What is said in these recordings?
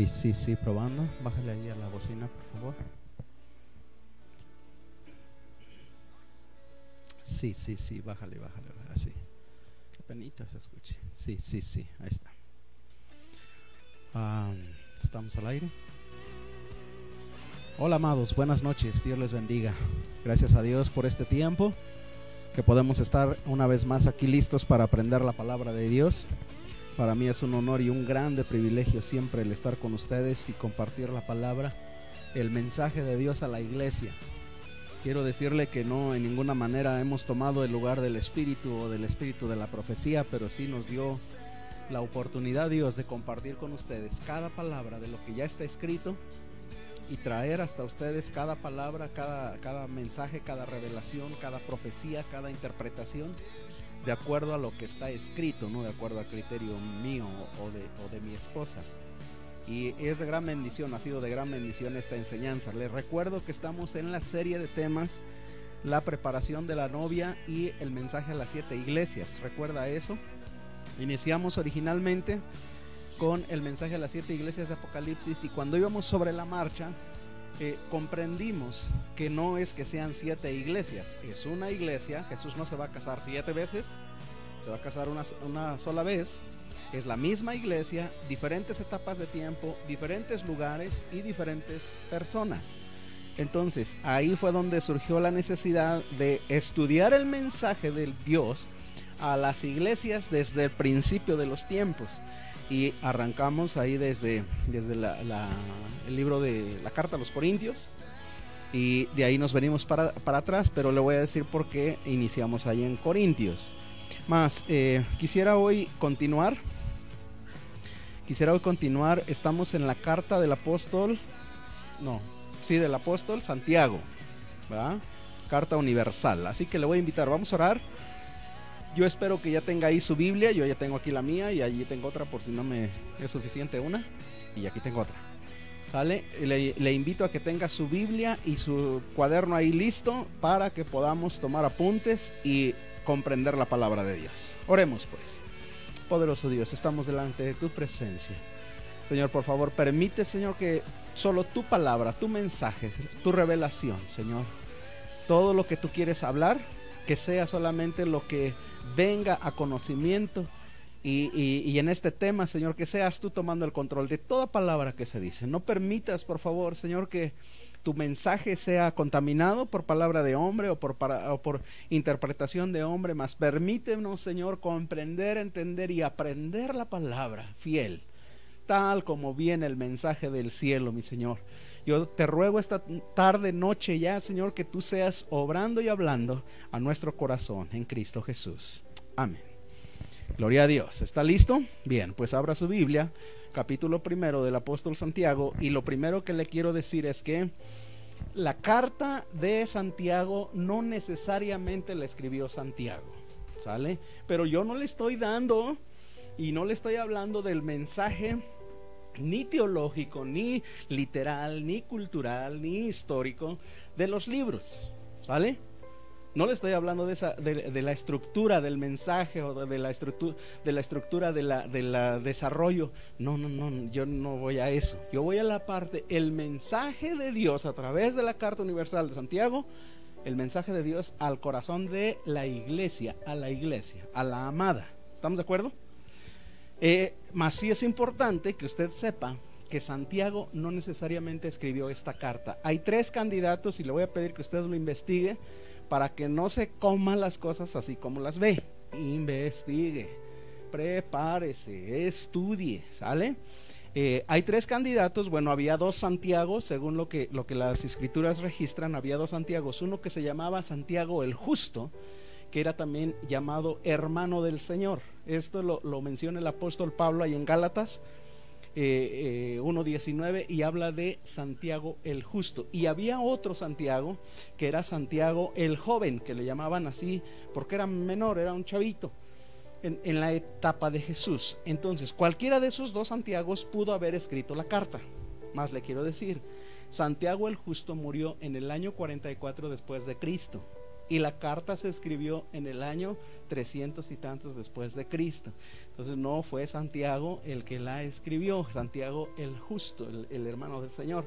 Sí, probando. Bájale ahí a la bocina, por favor. Sí, bájale, así. Qué penita se escuche. Sí, ahí está. Estamos al aire. Hola amados, buenas noches, Dios les bendiga. Gracias a Dios por este tiempo que podemos estar una vez más aquí listos para aprender la palabra de Dios. Para mí es un honor y un grande privilegio siempre el estar con ustedes y compartir la palabra, el mensaje de Dios a la iglesia. Quiero decirle que no en ninguna manera hemos tomado el lugar del espíritu o del espíritu de la profecía, pero sí nos dio la oportunidad Dios de compartir con ustedes cada palabra de lo que ya está escrito y traer hasta ustedes cada palabra, cada mensaje, cada revelación, cada profecía, cada interpretación de acuerdo a lo que está escrito, no de acuerdo al criterio mío o de mi esposa. Y es de gran bendición, ha sido de gran bendición esta enseñanza. Les recuerdo que estamos en la serie de temas, la preparación de la novia y el mensaje a las 7 iglesias. ¿Recuerda eso? Iniciamos originalmente con el mensaje a las 7 iglesias de Apocalipsis, y cuando íbamos sobre la marcha comprendimos que no es que sean 7 iglesias, es una iglesia. Jesús no se va a casar 7 veces, se va a casar una sola vez. Es la misma iglesia, diferentes etapas de tiempo, diferentes lugares y diferentes personas. Entonces ahí fue donde surgió la necesidad de estudiar el mensaje del Dios a las iglesias desde el principio de los tiempos. Y arrancamos ahí desde el libro de la carta a los Corintios, y de ahí nos venimos para atrás, pero le voy a decir por qué iniciamos ahí en Corintios. Quisiera hoy continuar. Estamos en la carta del apóstol Santiago, ¿verdad? Carta universal. Así que le voy a invitar, vamos a orar. Yo espero que ya tenga ahí su Biblia. Yo ya tengo aquí la mía y allí tengo otra por si no me es suficiente una, y aquí tengo otra. ¿Vale? Le invito a que tenga su Biblia y su cuaderno ahí listo para que podamos tomar apuntes y comprender la palabra de Dios. Oremos pues. Poderoso Dios, estamos delante de tu presencia. Señor, por favor, permite, Señor, que solo tu palabra, tu mensaje, tu revelación, Señor, todo lo que tú quieres hablar, que sea solamente lo que venga a conocimiento, y en este tema, Señor, que seas tú tomando el control de toda palabra que se dice. No permitas, por favor, Señor, que tu mensaje sea contaminado por palabra de hombre o por interpretación de hombre, mas permítenos, Señor, comprender, entender y aprender la palabra fiel, tal como viene el mensaje del cielo, mi Señor. Yo te ruego esta tarde, noche ya, Señor, que tú seas obrando y hablando a nuestro corazón en Cristo Jesús. Amén. Gloria a Dios. ¿Está listo? Bien, pues abra su Biblia, capítulo 1 del apóstol Santiago, y lo primero que le quiero decir es que la carta de Santiago no necesariamente la escribió Santiago, ¿sale? Pero yo no le estoy dando y no le estoy hablando del mensaje ni teológico, ni literal, ni cultural, ni histórico de los libros, ¿sale? No le estoy hablando de la estructura del mensaje o de la estructura del desarrollo. No, yo no voy a eso. Yo voy a la parte, el mensaje de Dios a través de la carta universal de Santiago, el mensaje de Dios al corazón de la iglesia, a la amada. ¿Estamos de acuerdo? Más sí es importante que usted sepa que Santiago no necesariamente escribió esta carta. Hay 3 candidatos y le voy a pedir que usted lo investigue para que no se coma las cosas así como las ve. Investigue, prepárese, estudie, ¿sale? Hay 3 candidatos. Bueno, había 2 Santiagos, según lo que las escrituras registran. Había 2 Santiagos, uno que se llamaba Santiago el Justo, que era también llamado hermano del Señor. Esto lo menciona el apóstol Pablo ahí en Gálatas 1:19, y habla de Santiago el Justo. Y había otro Santiago que era Santiago el Joven, que le llamaban así porque era menor, era un chavito en la etapa de Jesús. Entonces cualquiera de esos 2 Santiagos pudo haber escrito la carta. Más le quiero decir, Santiago el Justo murió en el año 44 después de Cristo. y la carta se escribió en el año 300 y tantos después de Cristo. Entonces no fue Santiago el que la escribió, Santiago el justo, el hermano del Señor.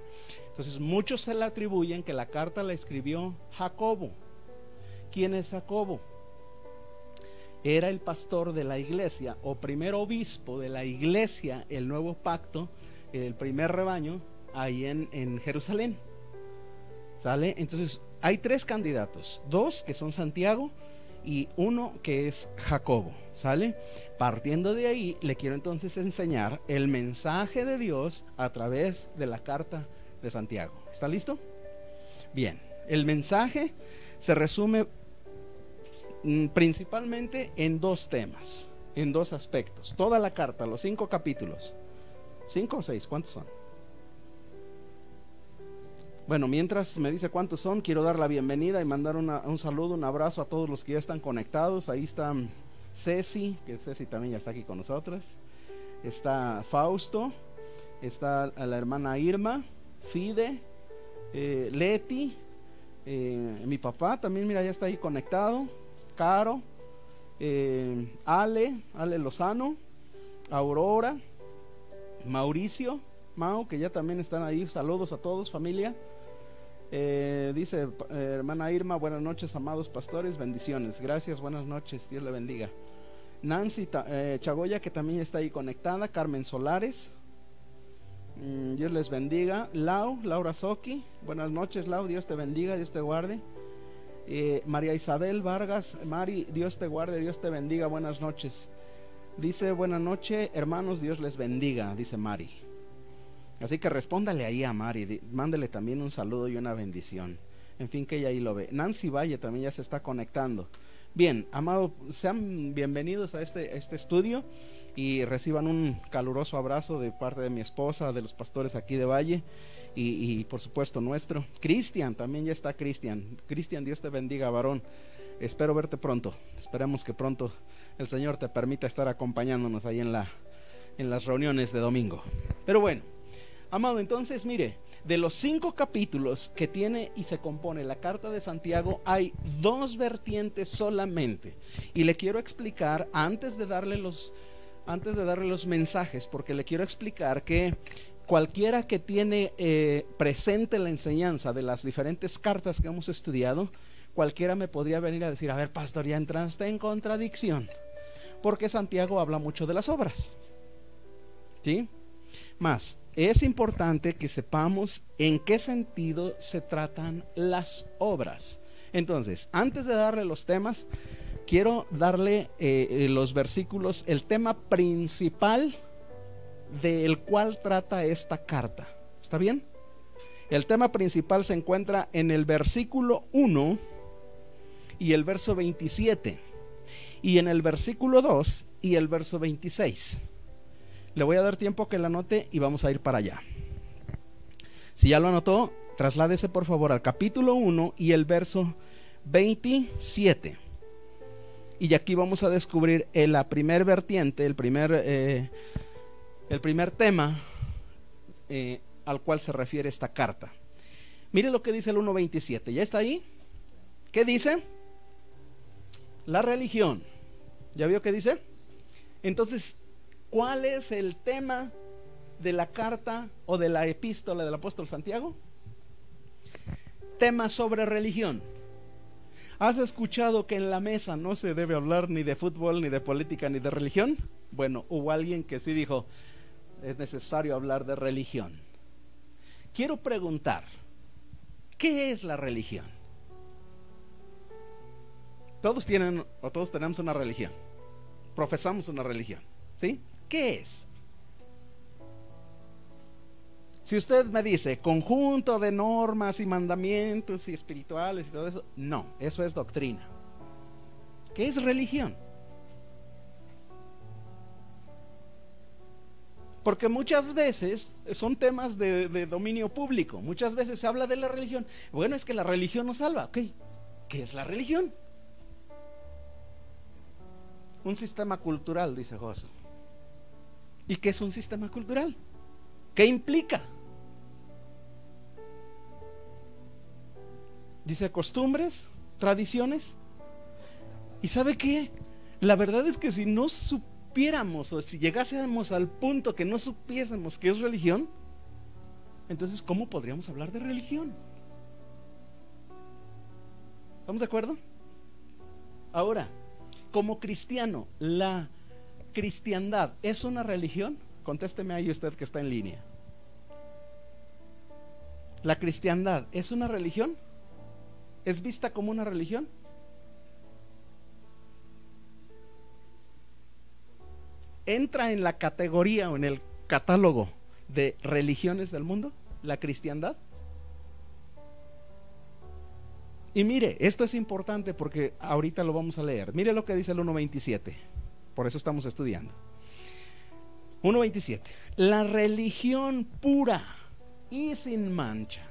Entonces muchos se le atribuyen que la carta la escribió Jacobo. ¿Quién es Jacobo? Era el pastor de la iglesia, o primer obispo de la iglesia, el nuevo pacto, el primer rebaño ahí en Jerusalén. ¿Sale? Entonces hay tres candidatos, dos que son Santiago y uno que es Jacobo. ¿Sale? Partiendo de ahí, le quiero entonces enseñar el mensaje de Dios a través de la carta de Santiago. ¿Está listo? Bien, el mensaje se resume principalmente en dos temas, en dos aspectos. Toda la carta, los 5 capítulos, 5 o 6, ¿cuántos son? Bueno, mientras me dice cuántos son, quiero dar la bienvenida y mandar un saludo, un abrazo a todos los que ya están conectados. Ahí está Ceci, que Ceci también ya está aquí con nosotros. Está Fausto, está la hermana Irma, Fide, Leti, mi papá también, mira, ya está ahí conectado. Caro, Ale Lozano, Aurora, Mauricio, Mau, que ya también están ahí. Saludos a todos, familia. Dice hermana Irma, buenas noches, amados pastores, bendiciones. Gracias, buenas noches, Dios le bendiga. Nancy Chagoya, que también está ahí conectada. Carmen Solares, Dios les bendiga. Laura Soki, buenas noches, Lau, Dios te bendiga, Dios te guarde. María Isabel Vargas, Mari, Dios te guarde, Dios te bendiga, buenas noches. Dice, buenas noches, hermanos, Dios les bendiga, dice Mari. Así que respóndale ahí a Mari, mándele también un saludo y una bendición. En fin, que ella ahí lo ve. Nancy Valle también ya se está conectando. Bien, amado, sean bienvenidos a este estudio y reciban un caluroso abrazo de parte de mi esposa, de los pastores aquí de Valle y por supuesto nuestro. Cristian, también ya está Cristian. Cristian, Dios te bendiga, varón. Espero verte pronto. Esperemos que pronto el Señor te permita estar acompañándonos ahí en las reuniones de domingo. Pero bueno, amado, entonces mire, de los 5 capítulos que tiene y se compone la carta de Santiago, hay 2 vertientes solamente. Y le quiero explicar antes de darle los mensajes, porque le quiero explicar que cualquiera que tiene presente la enseñanza de las diferentes cartas que hemos estudiado, cualquiera me podría venir a decir, a ver, pastor, ya entraste en contradicción, porque Santiago habla mucho de las obras, ¿sí? Más, es importante que sepamos en qué sentido se tratan las obras. Entonces, antes de darle los temas, quiero darle los versículos, el tema principal del cual trata esta carta. ¿Está bien? El tema principal se encuentra en el versículo 1 y el verso 27, y en el versículo 2 y el verso 26. Le voy a dar tiempo que la anote y vamos a ir para allá. Si ya lo anotó, trasládese por favor al capítulo 1 y el verso 27. Y aquí vamos a descubrir la primer vertiente, el primer tema al cual se refiere esta carta. Mire lo que dice el 1:27. ¿Ya está ahí? ¿Qué dice? La religión. ¿Ya vio qué dice? Entonces, ¿cuál es el tema de la carta o de la epístola del apóstol Santiago? Tema sobre religión. ¿Has escuchado que en la mesa no se debe hablar ni de fútbol, ni de política, ni de religión? Bueno, hubo alguien que sí dijo, es necesario hablar de religión. Quiero preguntar, ¿qué es la religión? Todos tienen o todos tenemos una religión, profesamos una religión, ¿sí? ¿Qué es? Si usted me dice conjunto de normas y mandamientos y espirituales y todo eso, no, eso es doctrina. ¿Qué es religión? Porque muchas veces son temas de dominio público. Muchas veces se habla de la religión. Bueno, es que la religión nos salva. Ok, ¿qué es la religión? Un sistema cultural, dice José. ¿Y qué es un sistema cultural? ¿Qué implica? Dice costumbres, tradiciones. ¿Y sabe qué? La verdad es que si no supiéramos, o si llegásemos al punto que no supiésemos qué es religión, entonces ¿cómo podríamos hablar de religión? ¿Estamos de acuerdo? Ahora, como cristiano, ¿la cristiandad es una religión? Contésteme ahí usted que está en línea. ¿La cristiandad es una religión? ¿Es vista como una religión? ¿Entra en la categoría o en el catálogo de religiones del mundo la cristiandad? Y mire, esto es importante porque ahorita lo vamos a leer. Mire lo que dice el 1.27. Por eso estamos estudiando. 1.27. La religión pura y sin mancha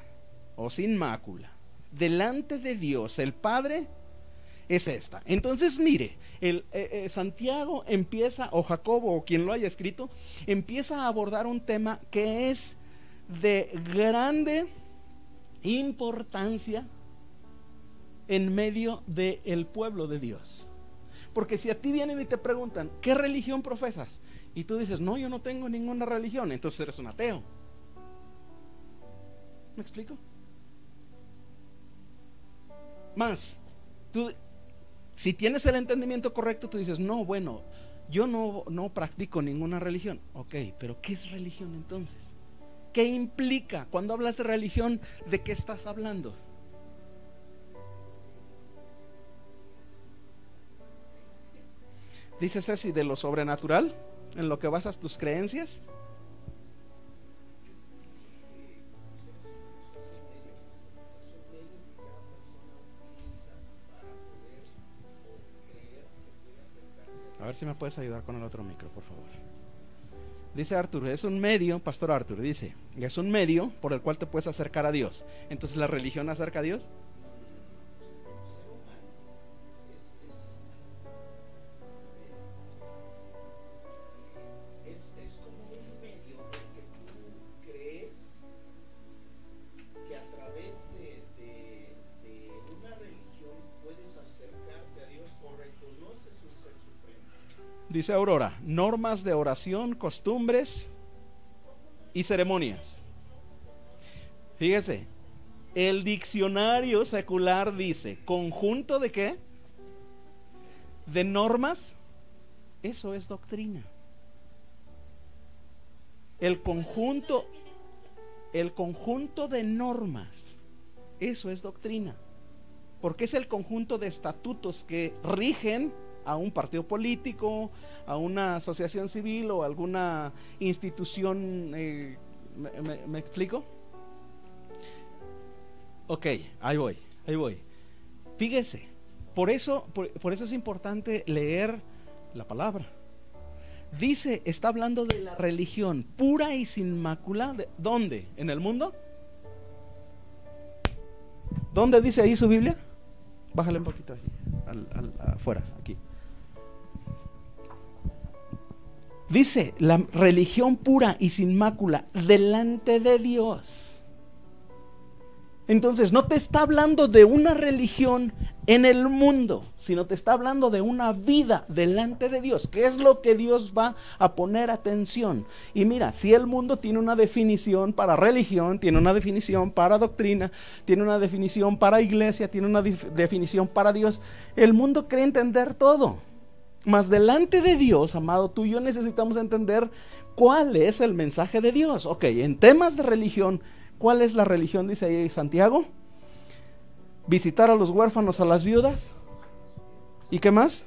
o sin mácula delante de Dios el Padre es esta. Entonces mire, Santiago empieza, o Jacobo, o quien lo haya escrito, empieza a abordar un tema que es de grande importancia en medio del pueblo de Dios. Porque si a ti vienen y te preguntan ¿qué religión profesas? Y tú dices no, yo no tengo ninguna religión, entonces eres un ateo. ¿Me explico? Más, tú, si tienes el entendimiento correcto, tú dices no, bueno, yo no practico ninguna religión. Ok, pero ¿qué es religión entonces? ¿Qué implica? Cuando hablas de religión, ¿de qué estás hablando? Dice Ceci, de lo sobrenatural, en lo que basas tus creencias. A ver si me puedes ayudar con el otro micro, por favor. Dice Arthur, es un medio, Pastor Arthur dice, es un medio por el cual te puedes acercar a Dios. Entonces, ¿la religión acerca a Dios? Es como un medio en el que tú crees que a través de una religión puedes acercarte a Dios o reconoces su ser supremo. Dice Aurora, normas de oración, costumbres y ceremonias. Fíjese, el diccionario secular dice, ¿conjunto de qué? De normas. Eso es doctrina. El conjunto de normas, eso es doctrina, porque es el conjunto de estatutos que rigen a un partido político, a una asociación civil o alguna institución. ¿Me explico? Ok, ahí voy. Fíjese, por eso es importante leer la palabra. Dice, está hablando de la religión pura y sin mácula. ¿Dónde? ¿En el mundo? ¿Dónde dice ahí su Biblia? Bájale un poquito afuera, aquí. Dice, la religión pura y sin mácula delante de Dios. Entonces no te está hablando de una religión en el mundo, sino te está hablando de una vida delante de Dios, que es lo que Dios va a poner atención. Y mira, si el mundo tiene una definición para religión, tiene una definición para doctrina, tiene una definición para iglesia, tiene una definición para Dios, el mundo cree entender todo. Mas delante de Dios, amado, tú y yo necesitamos entender cuál es el mensaje de Dios. Ok, en temas de religión, ¿cuál es la religión? Dice ahí Santiago. Visitar a los huérfanos, a las viudas. ¿Y qué más?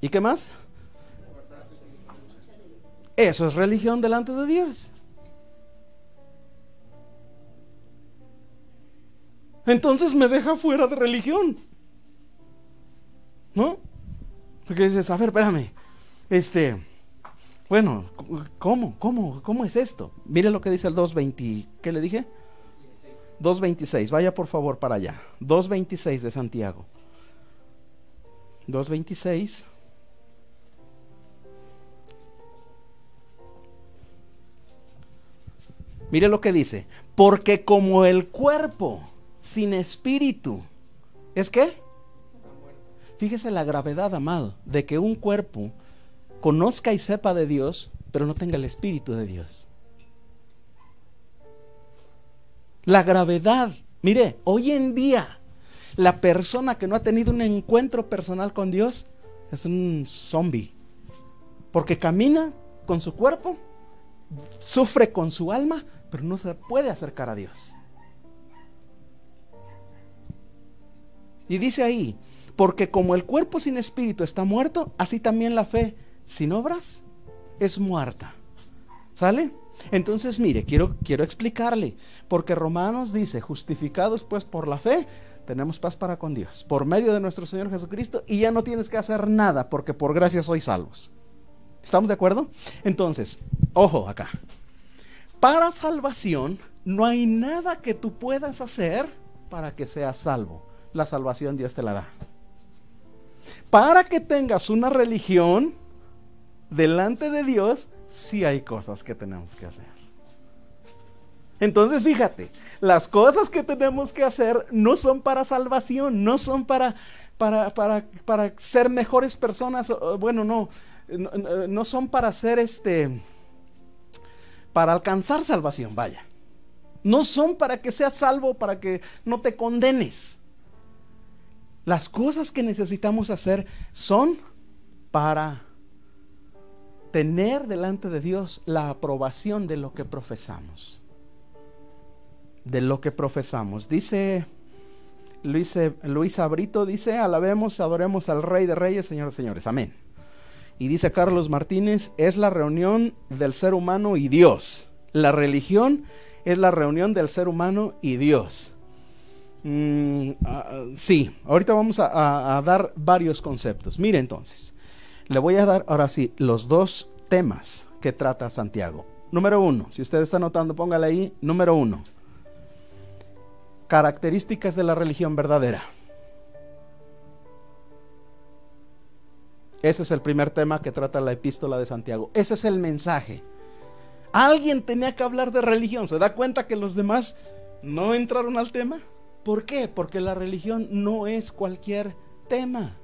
¿Y qué más? Eso es religión delante de Dios. Entonces me deja fuera de religión, ¿no? Porque dices, a ver, espérame, bueno, ¿cómo es esto? Mire lo que dice el 2.20, ¿qué le dije? 2.26, vaya por favor para allá. 2.26 de Santiago. 2.26. Mire lo que dice, porque como el cuerpo sin espíritu, ¿es qué? Fíjese la gravedad, amado, de que un cuerpo conozca y sepa de Dios, pero no tenga el espíritu de Dios. La gravedad. Mire, hoy en día la persona que no ha tenido un encuentro personal con Dios es un zombie, porque camina con su cuerpo, sufre con su alma, pero no se puede acercar a Dios. Y dice ahí, porque como el cuerpo sin espíritu está muerto, así también la fe sin obras es muerta. ¿Sale? Entonces mire, quiero explicarle, porque Romanos dice, justificados pues por la fe, tenemos paz para con Dios, por medio de nuestro Señor Jesucristo, y ya no tienes que hacer nada, porque por gracia sois salvos. ¿Estamos de acuerdo? Entonces, ojo acá, para salvación no hay nada que tú puedas hacer para que seas salvo. La salvación Dios te la da. Para que tengas una religión delante de Dios, sí hay cosas que tenemos que hacer. Entonces fíjate, las cosas que tenemos que hacer no son para salvación, no son para ser mejores personas. Bueno, no son para ser para alcanzar salvación, vaya. No son para que seas salvo, para que no te condenes. Las cosas que necesitamos hacer son para tener delante de Dios la aprobación de lo que profesamos. De lo que profesamos. Dice Luisa Brito, dice, alabemos, adoremos al Rey de Reyes, Señor de Señores. Amén. Y dice Carlos Martínez, es la reunión del ser humano y Dios. La religión es la reunión del ser humano y Dios. Sí, ahorita vamos a dar varios conceptos. Mire entonces, le voy a dar ahora sí los dos temas que trata Santiago. Número 1, si usted está anotando, póngale ahí, número 1. Características de la religión verdadera. Ese es el primer tema que trata la epístola de Santiago. Ese es el mensaje. Alguien tenía que hablar de religión. ¿Se da cuenta que los demás no entraron al tema? ¿Por qué? Porque la religión no es cualquier tema.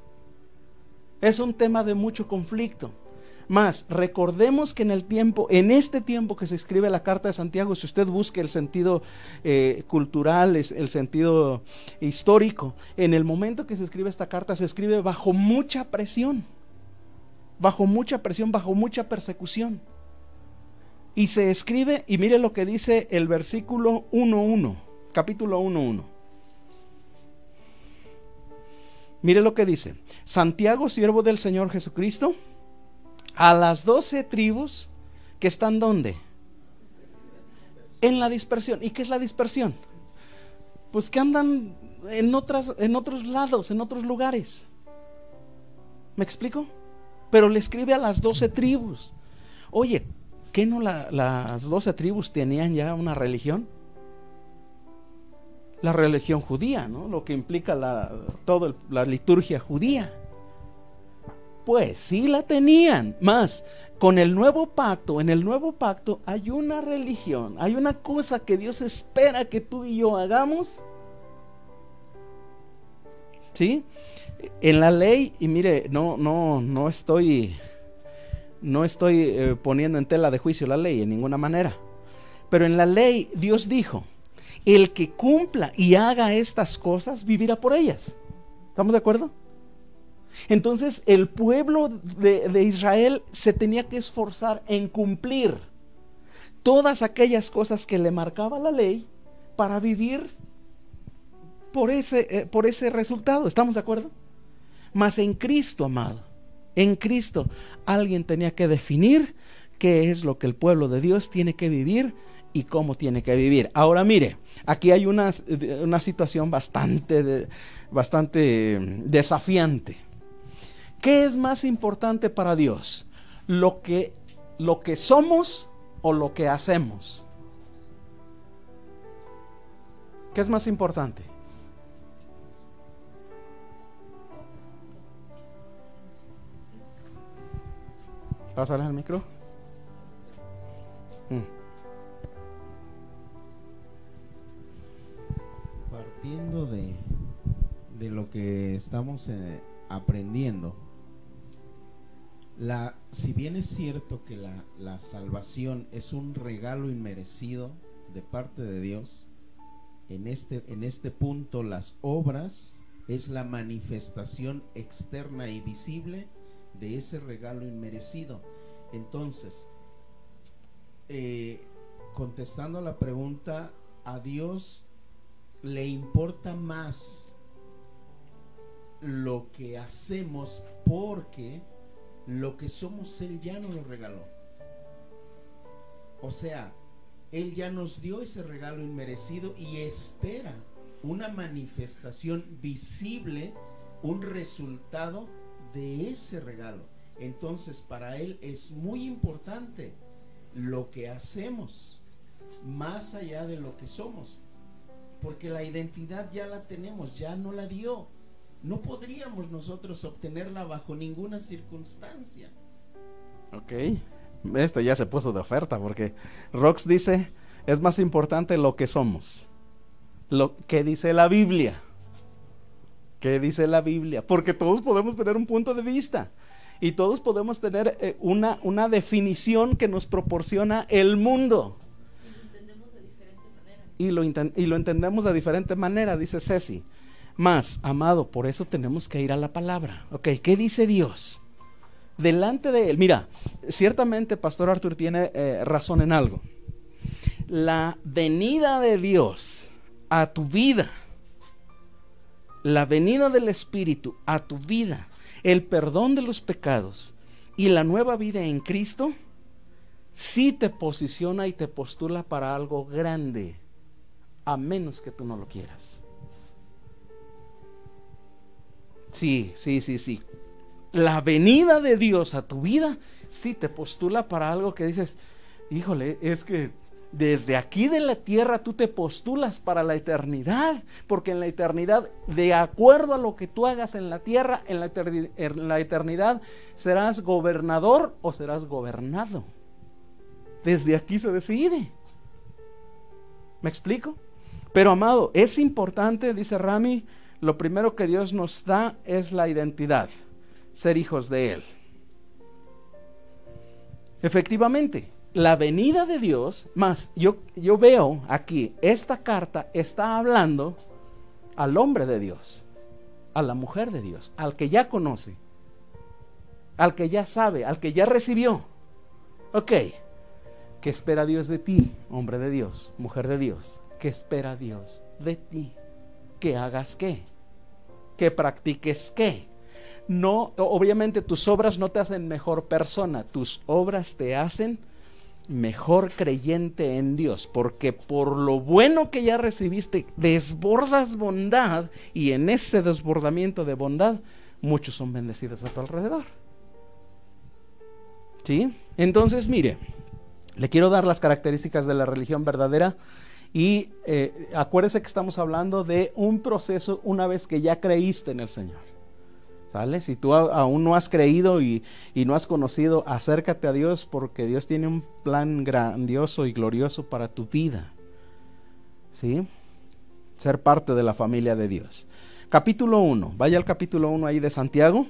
Es un tema de mucho conflicto. Más, recordemos que en este tiempo que se escribe la carta de Santiago, si usted busca el sentido cultural, el sentido histórico, en el momento que se escribe esta carta, se escribe bajo mucha presión, bajo mucha persecución. Y se escribe, y mire lo que dice el versículo 1:1, capítulo 1:1. Mire lo que dice: Santiago, siervo del Señor Jesucristo, a las 12 tribus que están ¿dónde? En la dispersión. ¿Y qué es la dispersión? Pues que andan en otros lados, en otros lugares. ¿Me explico? Pero le escribe a las 12 tribus. Oye, ¿qué no las 12 tribus tenían ya una religión? La religión judía, ¿no? Lo que implica la liturgia judía. Pues sí la tenían. Más, con el nuevo pacto, en el nuevo pacto hay una religión, hay una cosa que Dios espera que tú y yo hagamos. ¿Sí? En la ley, y mire, no estoy poniendo en tela de juicio la ley en ninguna manera. Pero en la ley Dios dijo: el que cumpla y haga estas cosas vivirá por ellas. ¿Estamos de acuerdo? Entonces el pueblo de Israel se tenía que esforzar en cumplir todas aquellas cosas que le marcaba la ley para vivir por ese resultado. ¿Estamos de acuerdo? Mas en Cristo, amado, en Cristo alguien tenía que definir qué es lo que el pueblo de Dios tiene que vivir y cómo tiene que vivir. Ahora mire, aquí hay una situación bastante desafiante. ¿Qué es más importante para Dios? ¿Lo que somos o lo que hacemos? ¿Qué es más importante? Pásale al micro. partiendo de lo que estamos aprendiendo, si bien es cierto que la salvación es un regalo inmerecido de parte de Dios, en este punto las obras es la manifestación externa y visible de ese regalo inmerecido. Entonces, contestando a la pregunta, a Dios le importa más lo que hacemos, porque lo que somos Él ya nos lo regaló. O sea, Él ya nos dio ese regalo inmerecido y espera una manifestación visible, un resultado de ese regalo. Entonces, para Él es muy importante lo que hacemos, más allá de lo que somos, porque la identidad ya la tenemos, ya no la dio. No podríamos nosotros obtenerla bajo ninguna circunstancia. Ok, esto ya se puso de oferta, porque Rox dice, es más importante lo que somos. Lo que dice la Biblia. ¿Qué dice la Biblia? Porque todos podemos tener un punto de vista y todos podemos tener una definición que nos proporciona el mundo. Y lo entendemos de diferente manera, dice Ceci. Más, amado, por eso tenemos que ir a la palabra. Ok, ¿qué dice Dios? Delante de Él. Mira, ciertamente Pastor Arthur tiene razón en algo. La venida de Dios a tu vida, la venida del Espíritu a tu vida, el perdón de los pecados y la nueva vida en Cristo, sí te posiciona y te postula para algo grande, a menos que tú no lo quieras. Sí. La venida de Dios a tu vida sí te postula para algo que dices, híjole, es que desde aquí de la tierra tú te postulas para la eternidad, porque en la eternidad, de acuerdo a lo que tú hagas en la tierra, en la eternidad serás gobernador o serás gobernado. Desde aquí se decide. ¿Me explico? Pero amado, es importante, dice Rami, lo primero que Dios nos da es la identidad, ser hijos de Él. Efectivamente, la venida de Dios, más yo veo aquí, esta carta está hablando al hombre de Dios, a la mujer de Dios, al que ya conoce, al que ya sabe, al que ya recibió. Ok, ¿qué espera Dios de ti, hombre de Dios, mujer de Dios? ¿Qué espera Dios de ti? Que hagas qué, que practiques qué. No, obviamente tus obras no te hacen mejor persona, tus obras te hacen mejor creyente en Dios, porque por lo bueno que ya recibiste desbordas bondad, y en ese desbordamiento de bondad muchos son bendecidos a tu alrededor. ¿Sí? Entonces, mire, le quiero dar las características de la religión verdadera. Y acuérdese que estamos hablando de un proceso una vez que ya creíste en el Señor. ¿Sale? Si tú aún no has creído y no has conocido, acércate a Dios, porque Dios tiene un plan grandioso y glorioso para tu vida. ¿Sí? Ser parte de la familia de Dios. Capítulo 1. Vaya al capítulo 1 ahí de Santiago.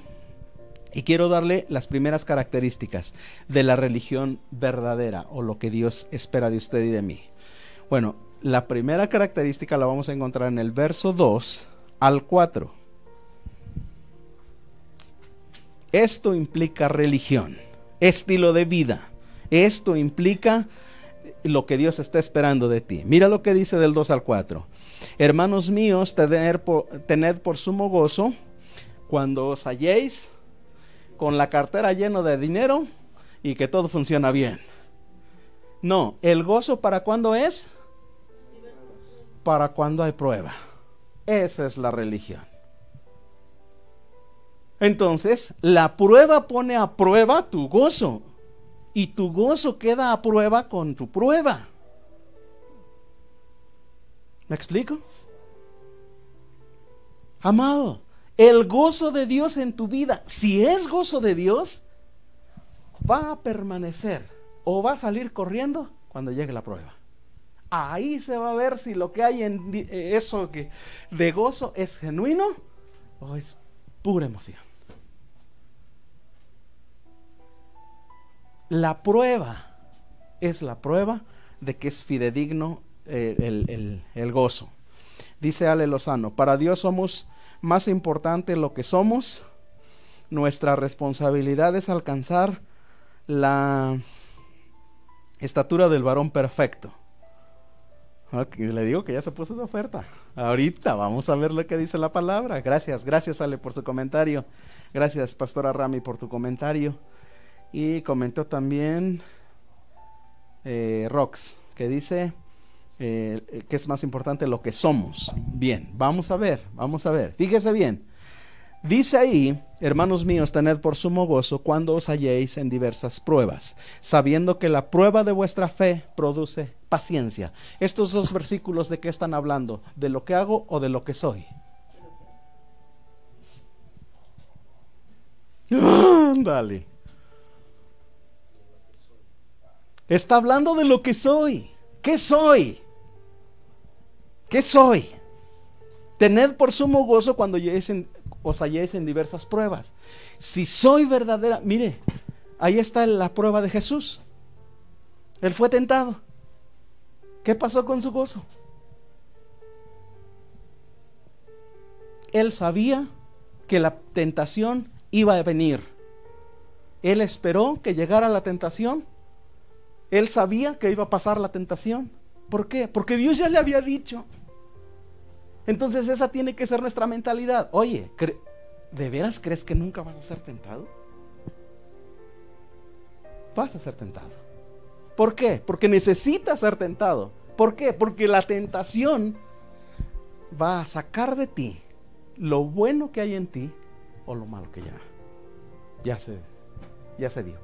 Y quiero darle las primeras características de la religión verdadera, o lo que Dios espera de usted y de mí. Bueno, la primera característica la vamos a encontrar en el verso 2 al 4. Esto implica religión, estilo de vida. Esto implica lo que Dios está esperando de ti. Mira lo que dice del 2 al 4. Hermanos míos, tened por sumo gozo cuando os halléis con la cartera llena de dinero y que todo funciona bien. No, el gozo, ¿para cuándo es? Para cuando hay prueba. Esa es la religión. Entonces, la prueba pone a prueba tu gozo, y tu gozo queda a prueba con tu prueba. ¿Me explico? Amado, el gozo de Dios en tu vida, si es gozo de Dios, va a permanecer o va a salir corriendo cuando llegue la prueba. Ahí se va a ver si lo que hay en eso que de gozo es genuino o es pura emoción. La prueba es la prueba de que es fidedigno el gozo. Dice Ale Lozano, para Dios somos más importante lo que somos. Nuestra responsabilidad es alcanzar la estatura del varón perfecto. Le digo que ya se puso de oferta. Ahorita vamos a ver lo que dice la palabra. Gracias Ale por su comentario. Gracias Pastora Rami por tu comentario. Y comentó también Rox, que dice que es más importante lo que somos. Bien, vamos a ver. Fíjese bien. Dice ahí, hermanos míos, tened por sumo gozo cuando os halléis en diversas pruebas, sabiendo que la prueba de vuestra fe produce paciencia. Estos dos versículos, ¿de qué están hablando? ¿De lo que hago o de lo que soy? Dale. Está hablando de lo que soy. ¿Qué soy? ¿Qué soy? Tened por sumo gozo cuando os halléis en diversas pruebas. Si soy verdadera, mire, ahí está la prueba de Jesús. Él fue tentado. ¿Qué pasó con su gozo? Él sabía que la tentación iba a venir. Él esperó que llegara la tentación. Él sabía que iba a pasar la tentación. ¿Por qué? Porque Dios ya le había dicho. Entonces esa tiene que ser nuestra mentalidad. Oye, ¿de veras crees que nunca vas a ser tentado? Vas a ser tentado. ¿Por qué? Porque necesitas ser tentado. ¿Por qué? Porque la tentación va a sacar de ti lo bueno que hay en ti o lo malo que ya se dio.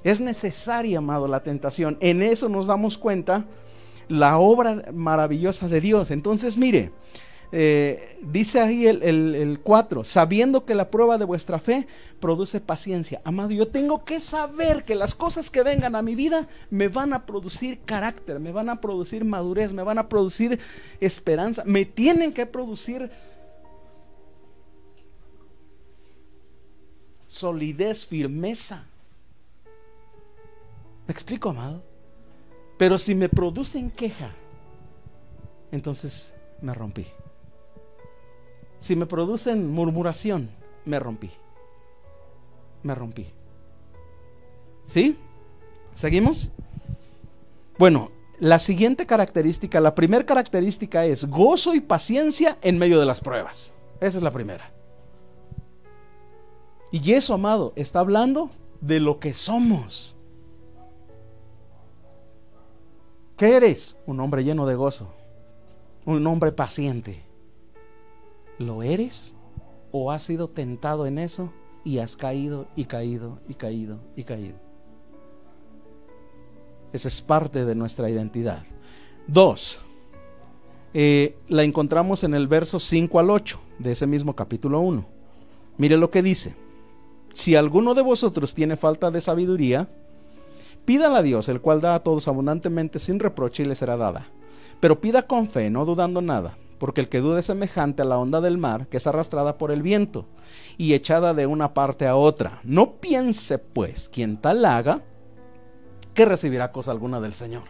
Es necesaria, amado, la tentación. En eso nos damos cuenta la obra maravillosa de Dios. Entonces, mire, dice ahí el 4, sabiendo que la prueba de vuestra fe produce paciencia. Amado, yo tengo que saber que las cosas que vengan a mi vida me van a producir carácter, me van a producir madurez, me van a producir esperanza, me tienen que producir solidez, firmeza. ¿Me explico, amado? Pero si me producen queja, entonces me rompí. Si me producen murmuración, me rompí. ¿Sí? ¿Seguimos? Bueno, la siguiente característica, la primera característica es gozo y paciencia en medio de las pruebas. Esa es la primera. Y eso, amado, está hablando de lo que somos. ¿Qué eres? Un hombre lleno de gozo, un hombre paciente. ¿Lo eres? ¿O has sido tentado en eso y has caído y caído y caído y caído? Esa es parte de nuestra identidad. 2, la encontramos en el verso 5 al 8 de ese mismo capítulo 1. Mire lo que dice: si alguno de vosotros tiene falta de sabiduría, pídala a Dios, el cual da a todos abundantemente sin reproche y le será dada. Pero pida con fe, no dudando nada, porque el que duda es semejante a la onda del mar, que es arrastrada por el viento y echada de una parte a otra. No piense pues quien tal haga, que recibirá cosa alguna del Señor.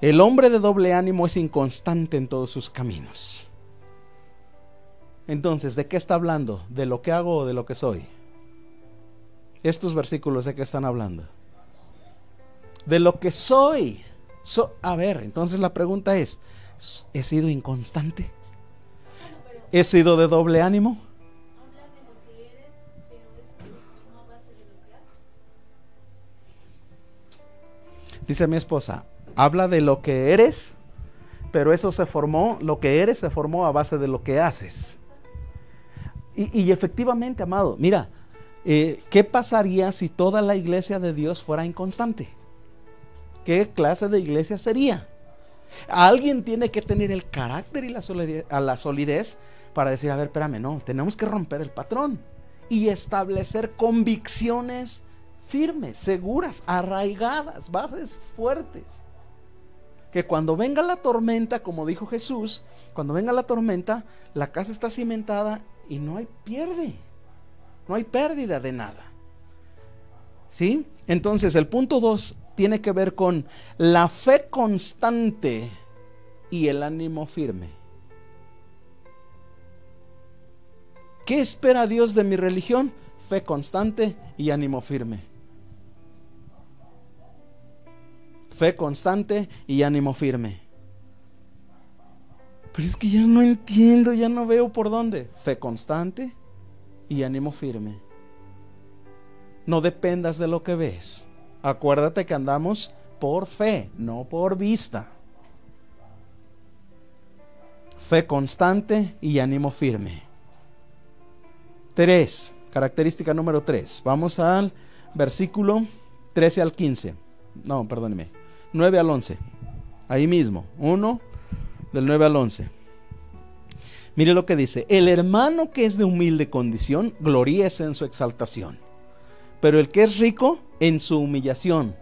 El hombre de doble ánimo es inconstante en todos sus caminos. Entonces, ¿de qué está hablando? ¿De lo que hago o de lo que soy? Estos versículos, ¿de qué están hablando? De lo que soy. A ver, entonces la pregunta es: ¿he sido inconstante? ¿He sido de doble ánimo? Habla de lo que eres, pero eso no a base de lo que haces. Dice mi esposa, habla de lo que eres, pero eso se formó, lo que eres se formó a base de lo que haces. Y efectivamente, amado, mira, ¿qué pasaría si toda la iglesia de Dios fuera inconstante? ¿Qué clase de iglesia sería? Alguien tiene que tener el carácter y la solidez para decir: a ver, espérame, no, tenemos que romper el patrón y establecer convicciones firmes, seguras, arraigadas, bases fuertes. Que cuando venga la tormenta, como dijo Jesús, cuando venga la tormenta, la casa está cimentada y no hay pérdida de nada. ¿Sí? Entonces el punto 2 tiene que ver con la fe constante y el ánimo firme. ¿Qué espera Dios de mi religión? Fe constante y ánimo firme. Fe constante y ánimo firme. Pero es que ya no entiendo, ya no veo por dónde. Fe constante y ánimo firme. No dependas de lo que ves. Acuérdate que andamos por fe, no por vista. Fe constante y ánimo firme. 3, característica número 3. Vamos al versículo 13 al 15. No, perdóneme. 9 al 11. Ahí mismo. 1 del 9 al 11. Mire lo que dice. El hermano que es de humilde condición, gloríese en su exaltación. Pero el que es rico, en su humillación,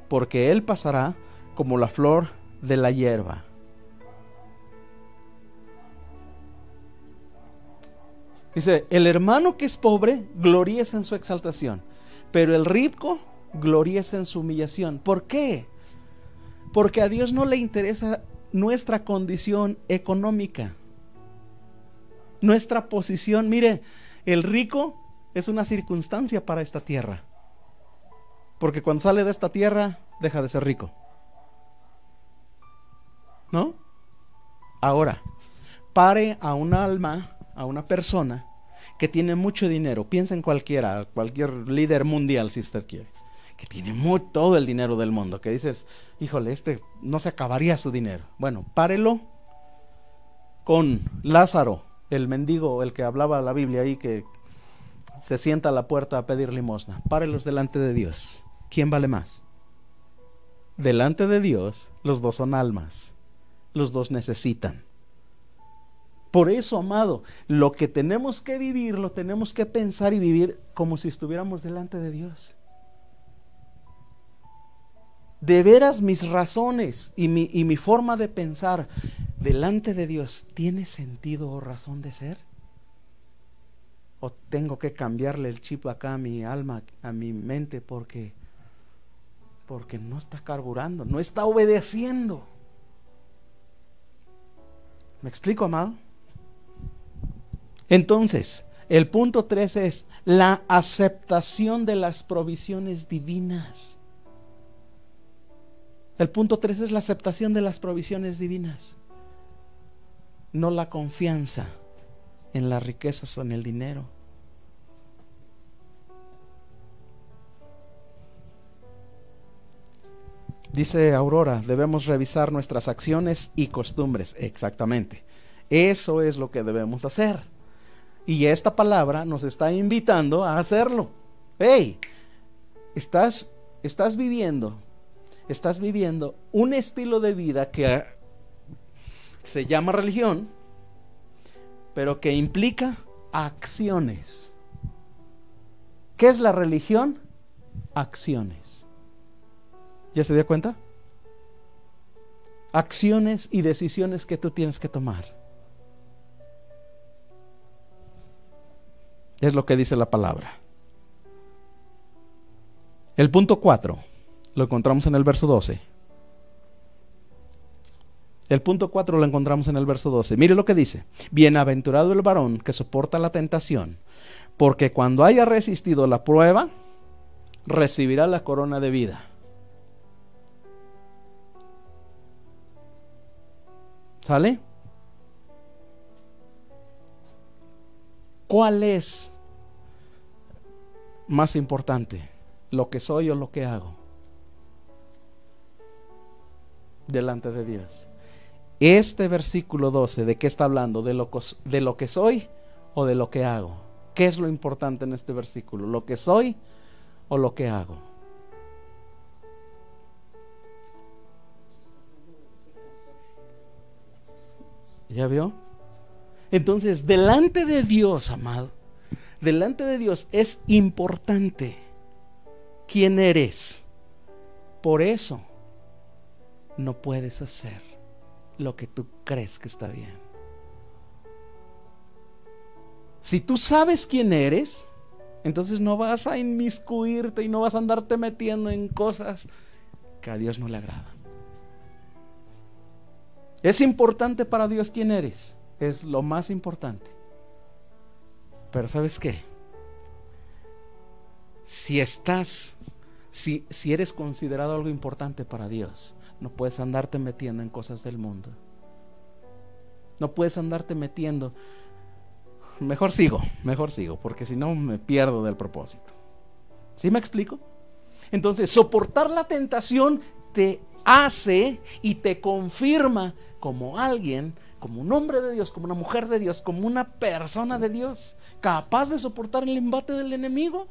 porque él pasará como la flor de la hierba. Dice, el hermano que es pobre, gloríese en su exaltación, pero el rico, gloríese en su humillación. ¿Por qué? Porque a Dios no le interesa nuestra condición económica, nuestra posición. Mire, el rico es una circunstancia para esta tierra, porque cuando sale de esta tierra, deja de ser rico, ¿no? Ahora, pare a un alma, a una persona que tiene mucho dinero. Piensa en cualquier líder mundial, si usted quiere, que tiene todo el dinero del mundo, que dices, híjole, no se acabaría su dinero. Bueno, párelo con Lázaro, el mendigo, el que hablaba la Biblia ahí, que se sienta a la puerta a pedir limosna. Párelos delante de Dios. ¿Quién vale más? Delante de Dios, los dos son almas, los dos necesitan. Por eso, amado, lo que tenemos que vivir, lo tenemos que pensar y vivir como si estuviéramos delante de Dios. De veras, mis razones y mi forma de pensar delante de Dios, ¿tiene sentido o razón de ser? ¿O tengo que cambiarle el chip acá a mi alma, a mi mente, porque no está carburando, no está obedeciendo? ¿Me explico, amado? Entonces, el punto 3 es la aceptación de las provisiones divinas. El punto 3 es la aceptación de las provisiones divinas, no la confianza en las riquezas o en el dinero. Dice Aurora, debemos revisar nuestras acciones y costumbres. Exactamente. Eso es lo que debemos hacer. Y esta palabra nos está invitando a hacerlo. Hey, estás viviendo un estilo de vida que se llama religión, pero que implica acciones. ¿Qué es la religión? Acciones. ¿Ya se dio cuenta? Acciones y decisiones que tú tienes que tomar. Es lo que dice la palabra. El punto 4 lo encontramos en el verso 12. El punto 4 lo encontramos en el verso 12. Mire lo que dice. Bienaventurado el varón que soporta la tentación, porque cuando haya resistido la prueba, recibirá la corona de vida. ¿Sale? ¿Cuál es más importante? ¿Lo que soy o lo que hago delante de Dios? Este versículo 12, ¿de qué está hablando? ¿De lo que soy o de lo que hago? ¿Qué es lo importante en este versículo? ¿Lo que soy o lo que hago? ¿Ya vio? Entonces, delante de Dios, amado, delante de Dios es importante quién eres, por eso no puedes hacer lo que tú crees que está bien. Si tú sabes quién eres, entonces no vas a inmiscuirte y no vas a andarte metiendo en cosas que a Dios no le agradan. Es importante para Dios quién eres, es lo más importante. Pero ¿sabes qué? Si eres considerado algo importante para Dios, no puedes andarte metiendo en cosas del mundo. No puedes andarte metiendo. Mejor sigo, porque si no me pierdo del propósito. ¿Sí me explico? Entonces, soportar la tentación te hace y te confirma como alguien, como un hombre de Dios, como una mujer de Dios, como una persona de Dios, capaz de soportar el embate del enemigo.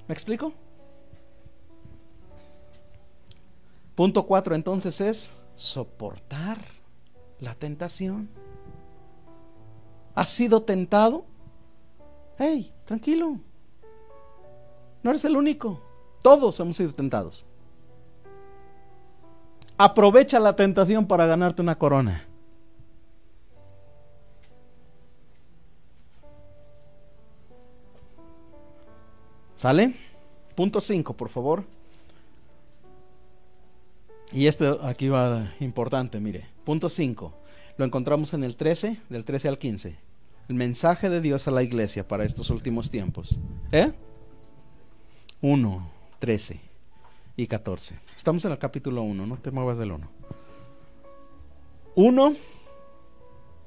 ¿Me explico? Punto 4 entonces es soportar la tentación. ¿Has sido tentado? Hey, tranquilo. No eres el único. Todos hemos sido tentados. Aprovecha la tentación para ganarte una corona. ¿Sale? Punto 5, por favor. Y aquí va importante, mire. Punto 5. Lo encontramos en el 13, del 13 al 15. El mensaje de Dios a la iglesia para estos últimos tiempos. 1, 13 y 14. Estamos en el capítulo 1, no te muevas del 1. 1,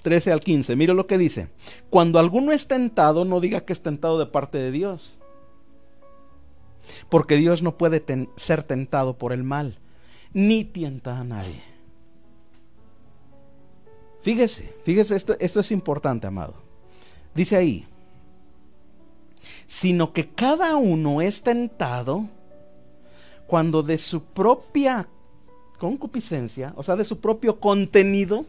13 al 15. Mira lo que dice. Cuando alguno es tentado, no diga que es tentado de parte de Dios. Porque Dios no puede ser tentado por el mal, ni tienta a nadie. Fíjese, esto es importante, amado. Dice ahí, sino que cada uno es tentado cuando de su propia concupiscencia, o sea, de su propio contenido,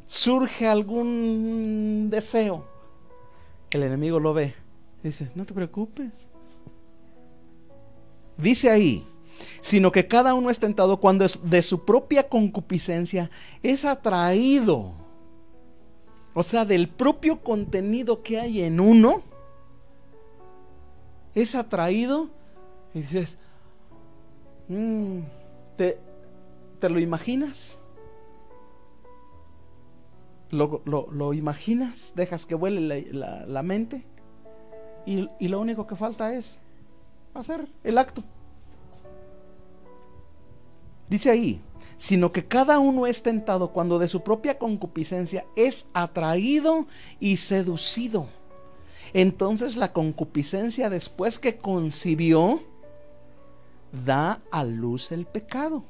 surge algún deseo. El enemigo lo ve. Dice, no te preocupes. Dice ahí, sino que cada uno es tentado cuando de su propia concupiscencia es atraído. O sea, del propio contenido que hay en uno, es atraído y dices, ¿te lo imaginas? ¿Lo imaginas? Dejas que vuele la mente y lo único que falta es hacer el acto. Dice ahí, sino que cada uno es tentado cuando de su propia concupiscencia es atraído y seducido. Entonces la concupiscencia, después que concibió, da a luz el pecado.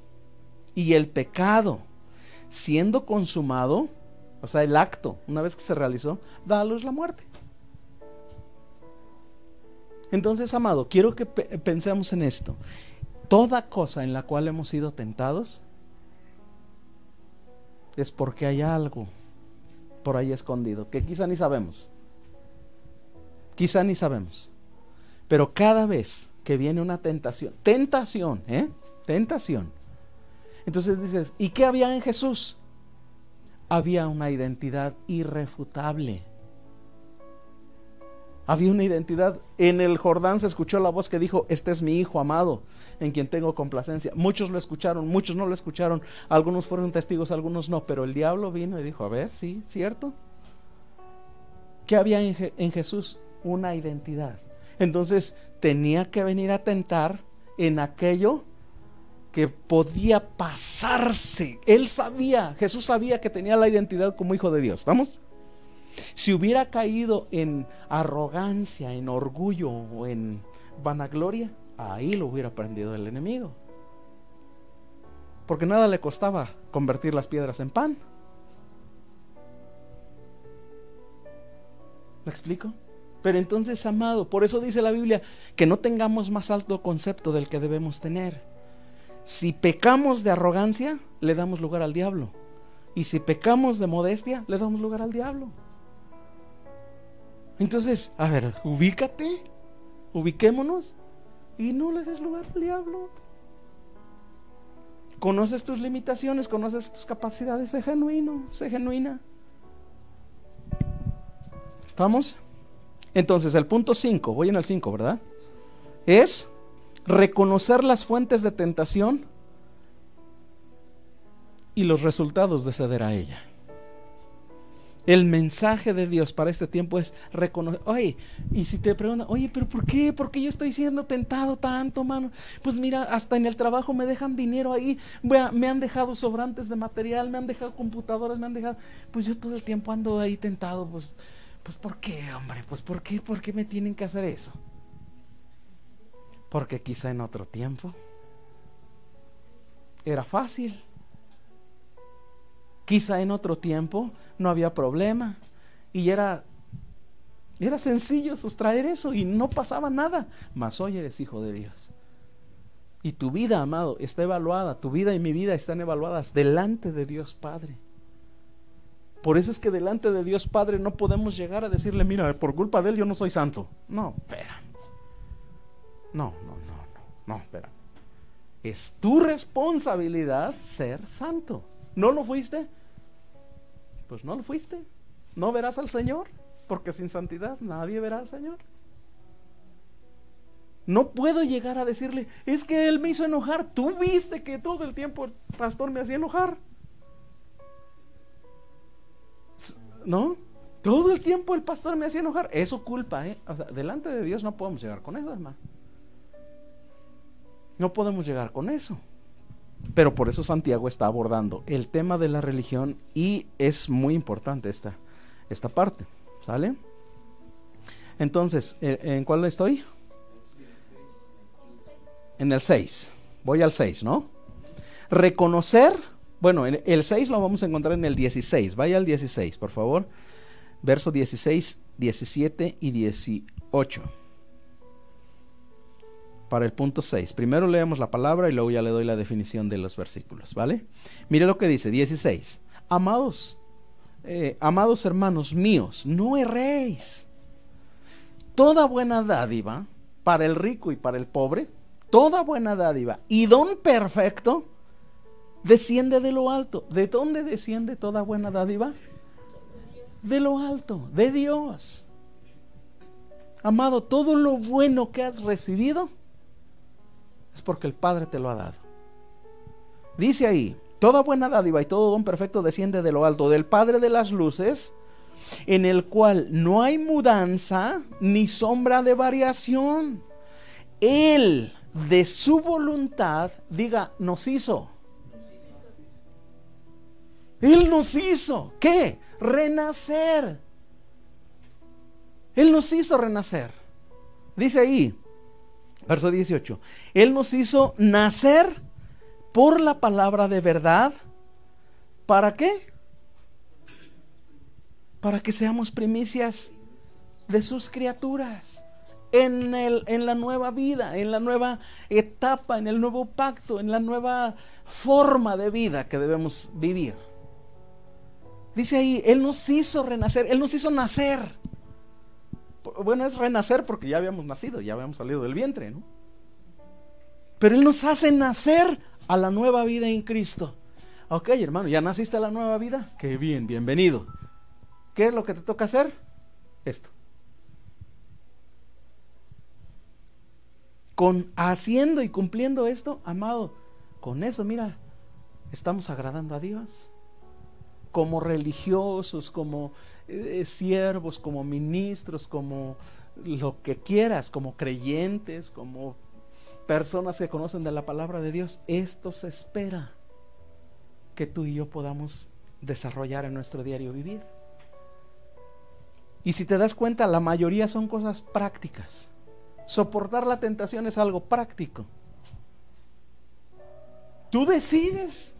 Y el pecado, siendo consumado, o sea, el acto, una vez que se realizó, da a luz la muerte. Entonces, amado, quiero que pensemos en esto. Toda cosa en la cual hemos sido tentados es porque hay algo por ahí escondido que quizá ni sabemos. Pero cada vez que viene una tentación, entonces dices, ¿y qué había en Jesús? Había una identidad irrefutable. Había una identidad. En el Jordán se escuchó la voz que dijo, este es mi hijo amado, en quien tengo complacencia. Muchos lo escucharon, muchos no lo escucharon. Algunos fueron testigos, algunos no. Pero el diablo vino y dijo, a ver, sí, cierto. ¿Qué había en Jesús? Una identidad. Entonces tenía que venir a tentar en aquello que podía pasarse. Jesús sabía que tenía la identidad como hijo de Dios. ¿Estamos? Si hubiera caído en arrogancia, en orgullo o en vanagloria, ahí lo hubiera prendido el enemigo. Porque nada le costaba convertir las piedras en pan. ¿Me explico? Pero entonces, amado, por eso dice la Biblia que no tengamos más alto concepto del que debemos tener. Si pecamos de arrogancia, le damos lugar al diablo. Y si pecamos de modestia, le damos lugar al diablo. Entonces, a ver, ubícate, ubiquémonos y no le des lugar al diablo. Conoces tus limitaciones, conoces tus capacidades, sé genuino, sé genuina. ¿Estamos? Entonces, el punto 5, voy en el 5, ¿verdad? Es reconocer las fuentes de tentación y los resultados de ceder a ella. El mensaje de Dios para este tiempo es reconocer. Oye, y si te preguntan, oye, pero ¿por qué? ¿Por qué yo estoy siendo tentado tanto, mano? Pues mira, hasta en el trabajo me dejan dinero ahí, me han dejado sobrantes de material, me han dejado computadoras, me han dejado. Pues yo todo el tiempo ando ahí tentado, pues ¿por qué, hombre? Pues ¿por qué me tienen que hacer eso? Porque quizá en otro tiempo era fácil. Quizá en otro tiempo no había problema y era sencillo sustraer eso y no pasaba nada. Mas hoy eres hijo de Dios. Y tu vida, amado, está evaluada. Tu vida y mi vida están evaluadas delante de Dios Padre. Por eso es que delante de Dios Padre no podemos llegar a decirle, mira, por culpa de él yo no soy santo. No, espera. No, espera. Es tu responsabilidad ser santo. ¿No lo fuiste? Pues no lo fuiste. No verás al Señor, porque sin santidad nadie verá al Señor. No puedo llegar a decirle, es que él me hizo enojar. Tú viste que todo el tiempo el pastor me hacía enojar. ¿No? Todo el tiempo el pastor me hacía enojar. Eso culpa, O sea, delante de Dios no podemos llegar con eso, hermano. No podemos llegar con eso. Pero por eso Santiago está abordando el tema de la religión y es muy importante esta parte, ¿sale? Entonces, ¿en cuál estoy? En el 6. Voy al 6, ¿no? Reconocer, bueno, el 6 lo vamos a encontrar en el 16. Vaya al 16, por favor. Verso 16, 17 y 18. Para el punto 6. Primero leemos la palabra y luego ya le doy la definición de los versículos, ¿vale? Mire lo que dice, 16. Amados hermanos míos, no erréis. Toda buena dádiva para el rico y para el pobre, toda buena dádiva y don perfecto desciende de lo alto. ¿De dónde desciende toda buena dádiva? De lo alto, de Dios. Amado, todo lo bueno que has recibido es porque el Padre te lo ha dado. Dice ahí, toda buena dádiva y todo don perfecto desciende de lo alto, del Padre de las luces, en el cual no hay mudanza ni sombra de variación. Él, de su voluntad, diga, nos hizo. Él nos hizo, ¿qué? Renacer. Él nos hizo renacer. Dice ahí, verso 18, Él nos hizo nacer por la palabra de verdad. ¿Para qué? Para que seamos primicias de sus criaturas en la nueva vida, en la nueva etapa, en el nuevo pacto, en la nueva forma de vida que debemos vivir. Dice ahí, Él nos hizo renacer, Él nos hizo nacer. Bueno, es renacer porque ya habíamos nacido, ya habíamos salido del vientre, ¿no? Pero Él nos hace nacer a la nueva vida en Cristo. Ok, hermano, ¿ya naciste a la nueva vida? Qué bien, bienvenido. ¿Qué es lo que te toca hacer? Esto. Haciendo y cumpliendo esto, amado, con eso, mira, estamos agradando a Dios. Como religiosos, como siervos, como ministros, como lo que quieras, como creyentes, como personas que conocen de la palabra de Dios, esto se espera que tú y yo podamos desarrollar en nuestro diario vivir. Y si te das cuenta, la mayoría son cosas prácticas. Soportar la tentación es algo práctico. Tú decides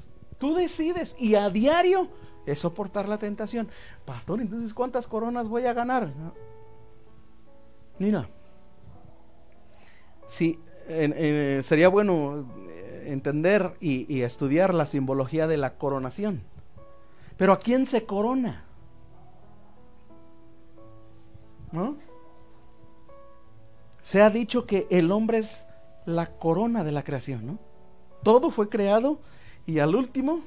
y a diario es soportar la tentación. Pastor, entonces ¿cuántas coronas voy a ganar? No. Mira, sí, sería bueno entender y estudiar la simbología de la coronación. Pero ¿a quién se corona? ¿no? Se ha dicho que el hombre es la corona de la creación, ¿no? Todo fue creado y al último,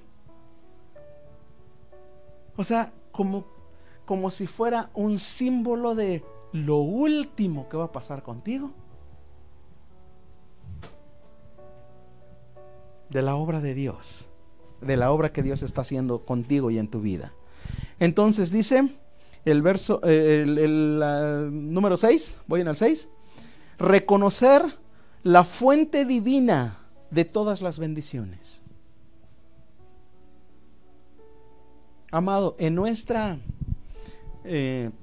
o sea, como si fuera un símbolo de lo último que va a pasar contigo, de la obra de Dios, de la obra que Dios está haciendo contigo y en tu vida. Entonces dice el verso, número 6, voy en el 6, reconocer la fuente divina de todas las bendiciones. Amado, en nuestra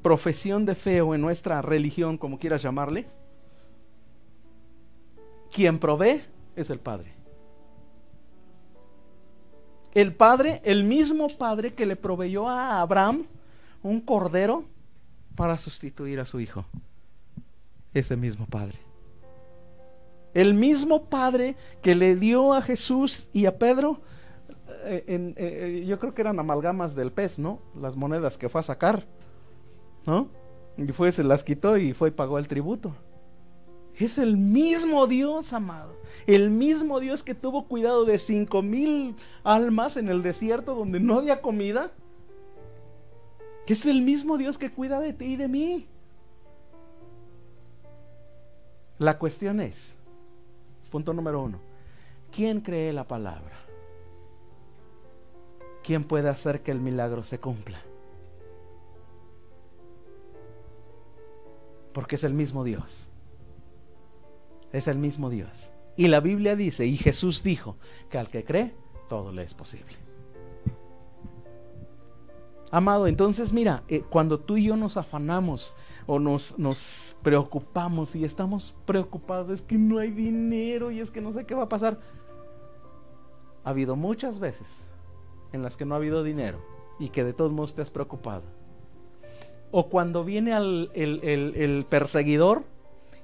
profesión de fe o en nuestra religión, como quieras llamarle, quien provee es el Padre. El Padre, el mismo Padre que le proveyó a Abraham un cordero para sustituir a su hijo. Ese mismo Padre. El mismo Padre que le dio a Jesús y a Pedro, yo creo que eran amalgamas del pez, ¿no? Las monedas que fue a sacar, ¿no? Y se las quitó y fue y pagó el tributo. Es el mismo Dios, amado. El mismo Dios que tuvo cuidado de 5,000 almas en el desierto donde no había comida. Es el mismo Dios que cuida de ti y de mí. La cuestión es, punto número 1, ¿quién cree la palabra? ¿Quién puede hacer que el milagro se cumpla? Porque es el mismo Dios. Es el mismo Dios. Y la Biblia dice, y Jesús dijo, que al que cree, todo le es posible. Amado, entonces mira, cuando tú y yo nos afanamos o nos preocupamos y estamos preocupados, es que no hay dinero y es que no sé qué va a pasar. Ha habido muchas veces en las que no ha habido dinero y que de todos modos te has preocupado. O cuando viene el perseguidor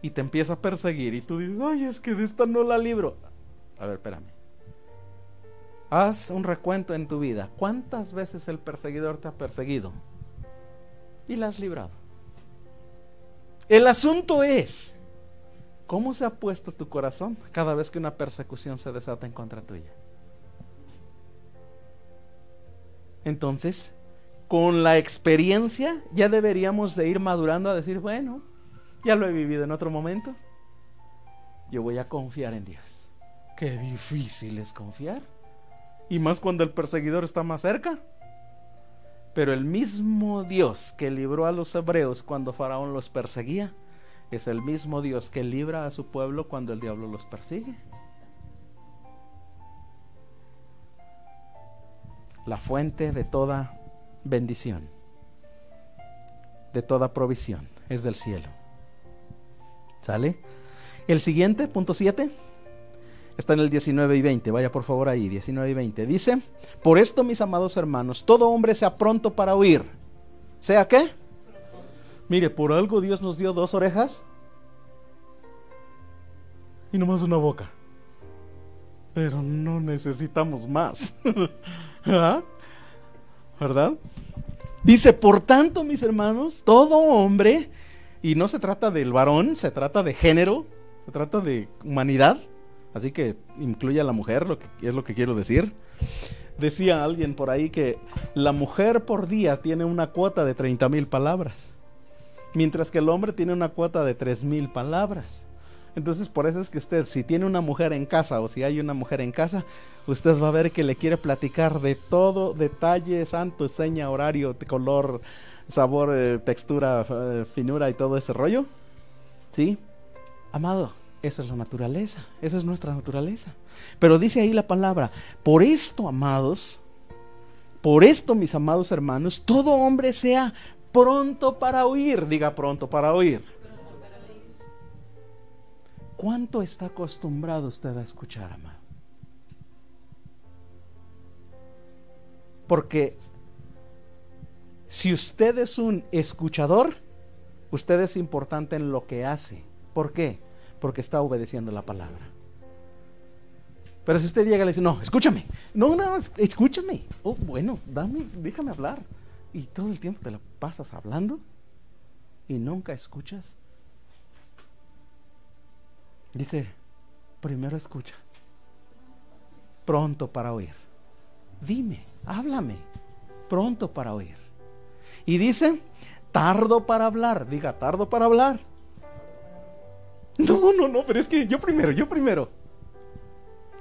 y te empieza a perseguir y tú dices, ay, es que de esta no la libro. A ver, espérame. Haz un recuento en tu vida. ¿Cuántas veces el perseguidor te ha perseguido? Y la has librado. El asunto es, ¿cómo se ha puesto tu corazón cada vez que una persecución se desata en contra tuya? Entonces, con la experiencia ya deberíamos de ir madurando a decir, bueno, ya lo he vivido en otro momento, yo voy a confiar en Dios. Qué difícil es confiar. Y más cuando el perseguidor está más cerca. Pero el mismo Dios que libró a los hebreos cuando Faraón los perseguía, es el mismo Dios que libra a su pueblo cuando el diablo los persigue. La fuente de toda bendición, de toda provisión, es del cielo. ¿Sale? El siguiente, punto 7, está en el 19 y 20. Vaya por favor ahí, 19 y 20. Dice, por esto, mis amados hermanos, todo hombre sea pronto para oír. ¿Sea qué? Mire, por algo Dios nos dio 2 orejas y nomás una boca. Pero no necesitamos más. ¿Verdad? Dice, por tanto, mis hermanos, todo hombre, y no se trata del varón, se trata de género, se trata de humanidad, así que incluye a la mujer, es lo que quiero decir. Decía alguien por ahí que la mujer por día tiene una cuota de 30,000 palabras, mientras que el hombre tiene una cuota de 3,000 palabras. Entonces por eso es que usted, si tiene una mujer en casa o si hay una mujer en casa, usted va a ver que le quiere platicar de todo, detalle, santo, seña, horario, color, sabor, textura, finura y todo ese rollo. ¿Sí? Amado, esa es la naturaleza, esa es nuestra naturaleza. Pero dice ahí la palabra, por esto, amados, por esto, mis amados hermanos, todo hombre sea pronto para oír. Diga, pronto para oír. ¿Cuánto está acostumbrado usted a escuchar, amado? Porque si usted es un escuchador, usted es importante en lo que hace. ¿Por qué? Porque está obedeciendo la palabra. Pero si usted llega y le dice, no, escúchame. No, escúchame. Oh, bueno, déjame hablar. Y todo el tiempo te lo pasas hablando. y nunca escuchas? Dice, primero escucha, pronto para oír. Dime, háblame, pronto para oír. Y dice, tardo para hablar. Diga, tardo para hablar. No, pero es que yo primero.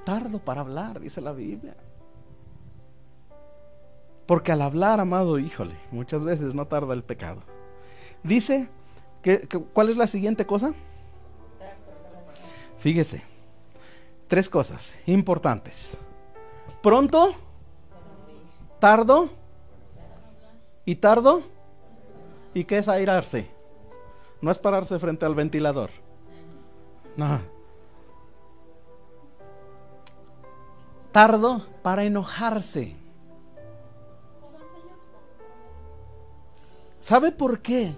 Tardo para hablar, dice la Biblia. Porque al hablar, amado, híjole, muchas veces no tarda el pecado. Dice, ¿cuál es la siguiente cosa? Fíjese, 3 cosas importantes. Pronto, tardo y tardo. ¿Y qué es airarse? No es pararse frente al ventilador. No. Tardo para enojarse. ¿Sabe por qué?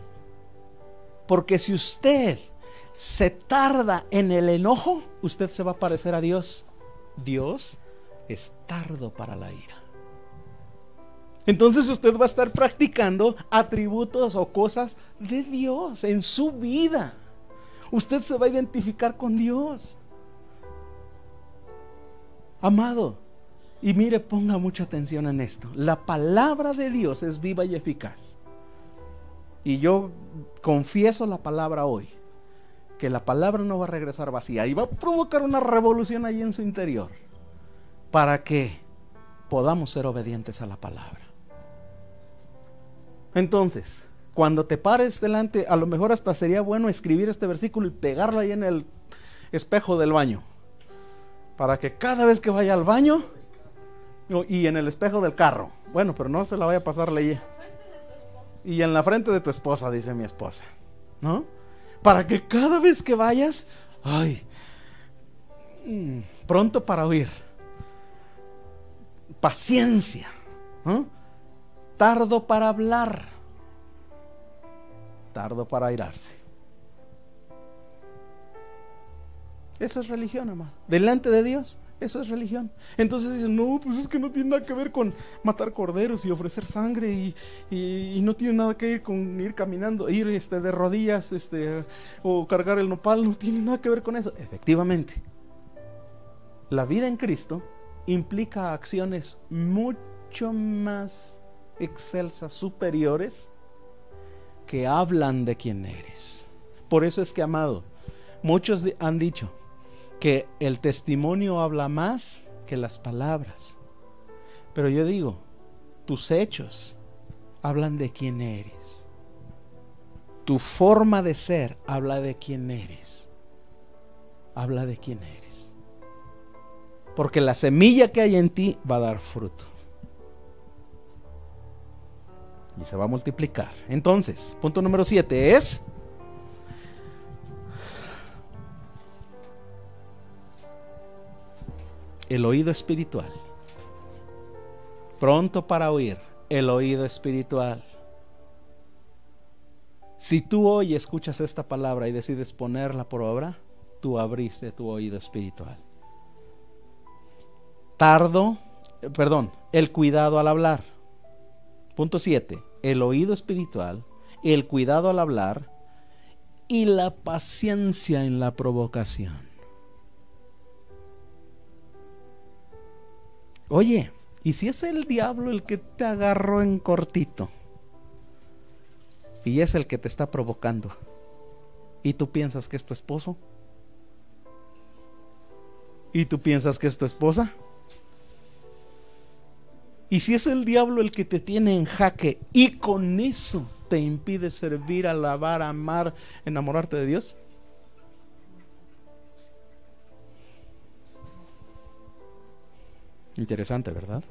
Porque si usted se tarda en el enojo, usted se va a parecer a Dios. Dios es tardo para la ira. Entonces usted va a estar practicando atributos o cosas de Dios en su vida. Usted se va a identificar con Dios. Amado, y mire, ponga mucha atención en esto. La palabra de Dios es viva y eficaz. Y yo confieso la palabra hoy, que la palabra no va a regresar vacía y va a provocar una revolución ahí en su interior, para que podamos ser obedientes a la palabra. Entonces, cuando te pares delante, a lo mejor hasta sería bueno escribir este versículo y pegarlo ahí en el espejo del baño, para que cada vez que vaya al baño, y en el espejo del carro, bueno, pero no se la vaya a pasar leyendo. Y en la frente de tu esposa, dice mi esposa, ¿no? Para que cada vez que vayas, pronto para oír, paciencia, ¿no? Tardo para hablar, tardo para airarse. Eso es religión, amado. Delante de Dios, eso es religión. Entonces dicen, no, pues es que no tiene nada que ver con matar corderos y ofrecer sangre y no tiene nada que ver con ir caminando, ir de rodillas o cargar el nopal, no tiene nada que ver con eso. Efectivamente, la vida en Cristo implica acciones mucho más excelsas, superiores, que hablan de quién eres. Por eso es que, amado, muchos han dicho que el testimonio habla más que las palabras. Pero yo digo, tus hechos hablan de quién eres. Tu forma de ser habla de quién eres. Habla de quién eres. Porque la semilla que hay en ti va a dar fruto. Y se va a multiplicar. Entonces, punto número 7 es: el oído espiritual. Pronto para oír, el oído espiritual. Si tú hoy escuchas esta palabra y decides ponerla por obra, tú abriste tu oído espiritual. El cuidado al hablar. Punto 7, el oído espiritual, el cuidado al hablar y la paciencia en la provocación. Oye, ¿y si es el diablo el que te agarró en cortito? Y es el que te está provocando. ¿Y tú piensas que es tu esposo? ¿Y tú piensas que es tu esposa? ¿Y si es el diablo el que te tiene en jaque y con eso te impide servir, alabar, amar, enamorarte de Dios? Interesante, ¿verdad?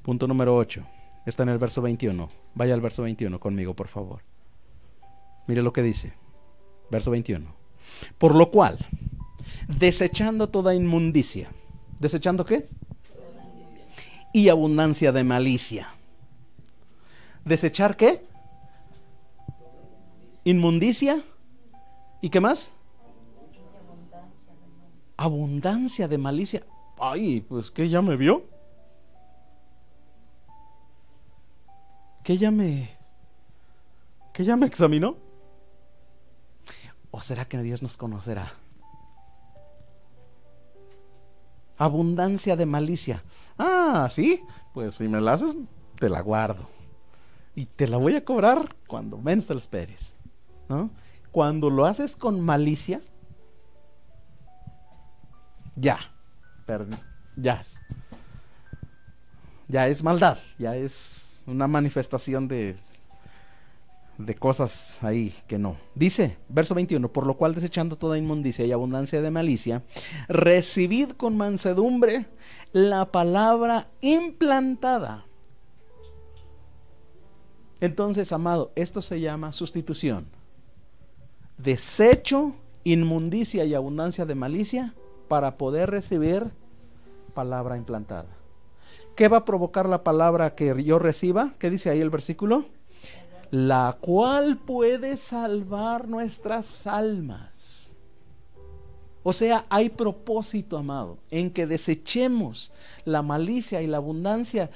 Punto número 8. Está en el verso 21. Vaya al verso 21 conmigo, por favor. Mire lo que dice. Verso 21. Por lo cual, desechando toda inmundicia. ¿Desechando qué? Y abundancia de malicia. ¿Desechar qué? Inmundicia. ¿Y qué más? Abundancia de malicia. Ay, pues que ya me vio. ¿Que ella me examinó? ¿O será que Dios nos conocerá? Abundancia de malicia. Ah, sí, pues si me la haces, te la guardo. Y te la voy a cobrar cuando menos te lo esperes, ¿no? Cuando lo haces con malicia, ya es maldad, ya es una manifestación de cosas ahí que no. Dice, verso 21, por lo cual desechando toda inmundicia y abundancia de malicia, recibid con mansedumbre la palabra implantada. Entonces, amado, esto se llama sustitución. Desecho, inmundicia y abundancia de malicia para poder recibir palabra implantada. ¿Qué va a provocar la palabra que yo reciba? ¿Qué dice ahí el versículo? La cual puede salvar nuestras almas. O sea, hay propósito, amado, en que desechemos la malicia y la abundancia,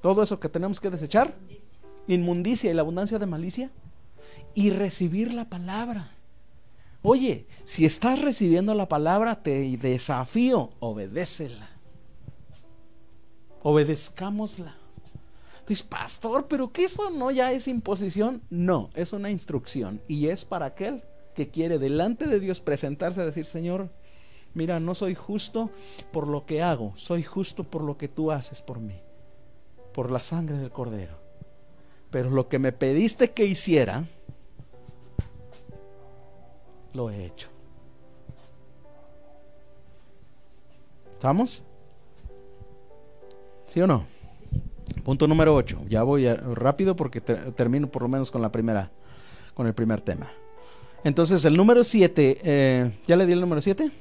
todo eso que tenemos que desechar, inmundicia y la abundancia de malicia, y recibir la palabra. Oye, si estás recibiendo la palabra, te desafío, obedécela. Obedezcámosla. Entonces, pastor, ¿pero qué eso no ya es imposición? No, es una instrucción y es para aquel que quiere delante de Dios presentarse a decir, Señor, mira, no soy justo por lo que hago, soy justo por lo que tú haces por mí, por la sangre del Cordero. Pero lo que me pediste que hiciera, lo he hecho. ¿Estamos? ¿Sí o no? Punto número 8. Ya voy rápido porque termino por lo menos con el primer tema. Entonces el número 7, ¿ya le di el número 7?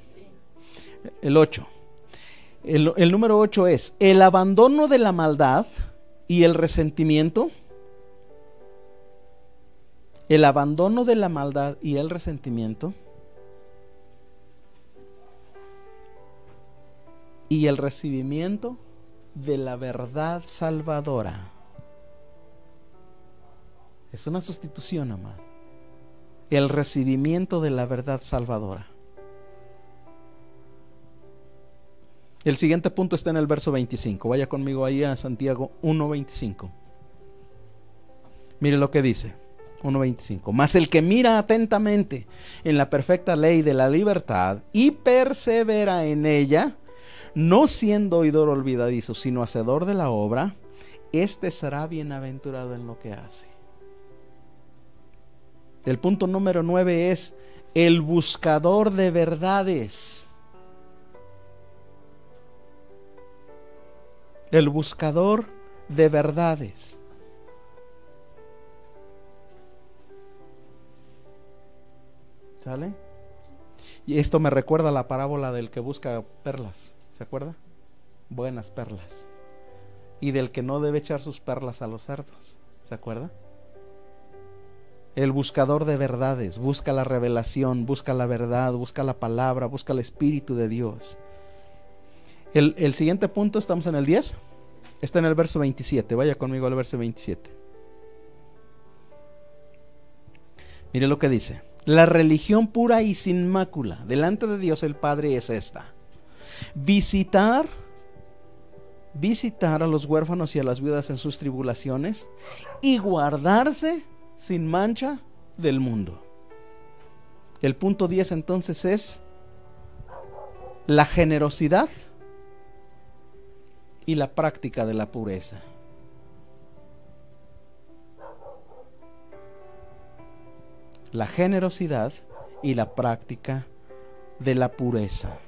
El 8. El número 8 es el abandono de la maldad y el resentimiento. El abandono de la maldad y el resentimiento. Y el recibimiento de la verdad salvadora. Es una sustitución, amado. El recibimiento de la verdad salvadora. El siguiente punto está en el verso 25. Vaya conmigo ahí a Santiago 1:25. Mire lo que dice 1:25. Mas el que mira atentamente en la perfecta ley de la libertad y persevera en ella, no siendo oidor olvidadizo, sino hacedor de la obra, este será bienaventurado en lo que hace. El punto número 9 es el buscador de verdades. El buscador de verdades. ¿Sale? Y esto me recuerda a la parábola del que busca perlas. ¿Se acuerda? Buenas perlas. Y del que no debe echar sus perlas a los cerdos. ¿Se acuerda? El buscador de verdades. Busca la revelación, busca la verdad, busca la palabra, busca el Espíritu de Dios. El siguiente punto, estamos en el 10. Está en el verso 27. Vaya conmigo al verso 27. Mire lo que dice. La religión pura y sin mácula delante de Dios el Padre es esta: visitar a los huérfanos y a las viudas en sus tribulaciones y guardarse sin mancha del mundo. El punto 10 entonces es la generosidad y la práctica de la pureza. La generosidad y la práctica de la pureza.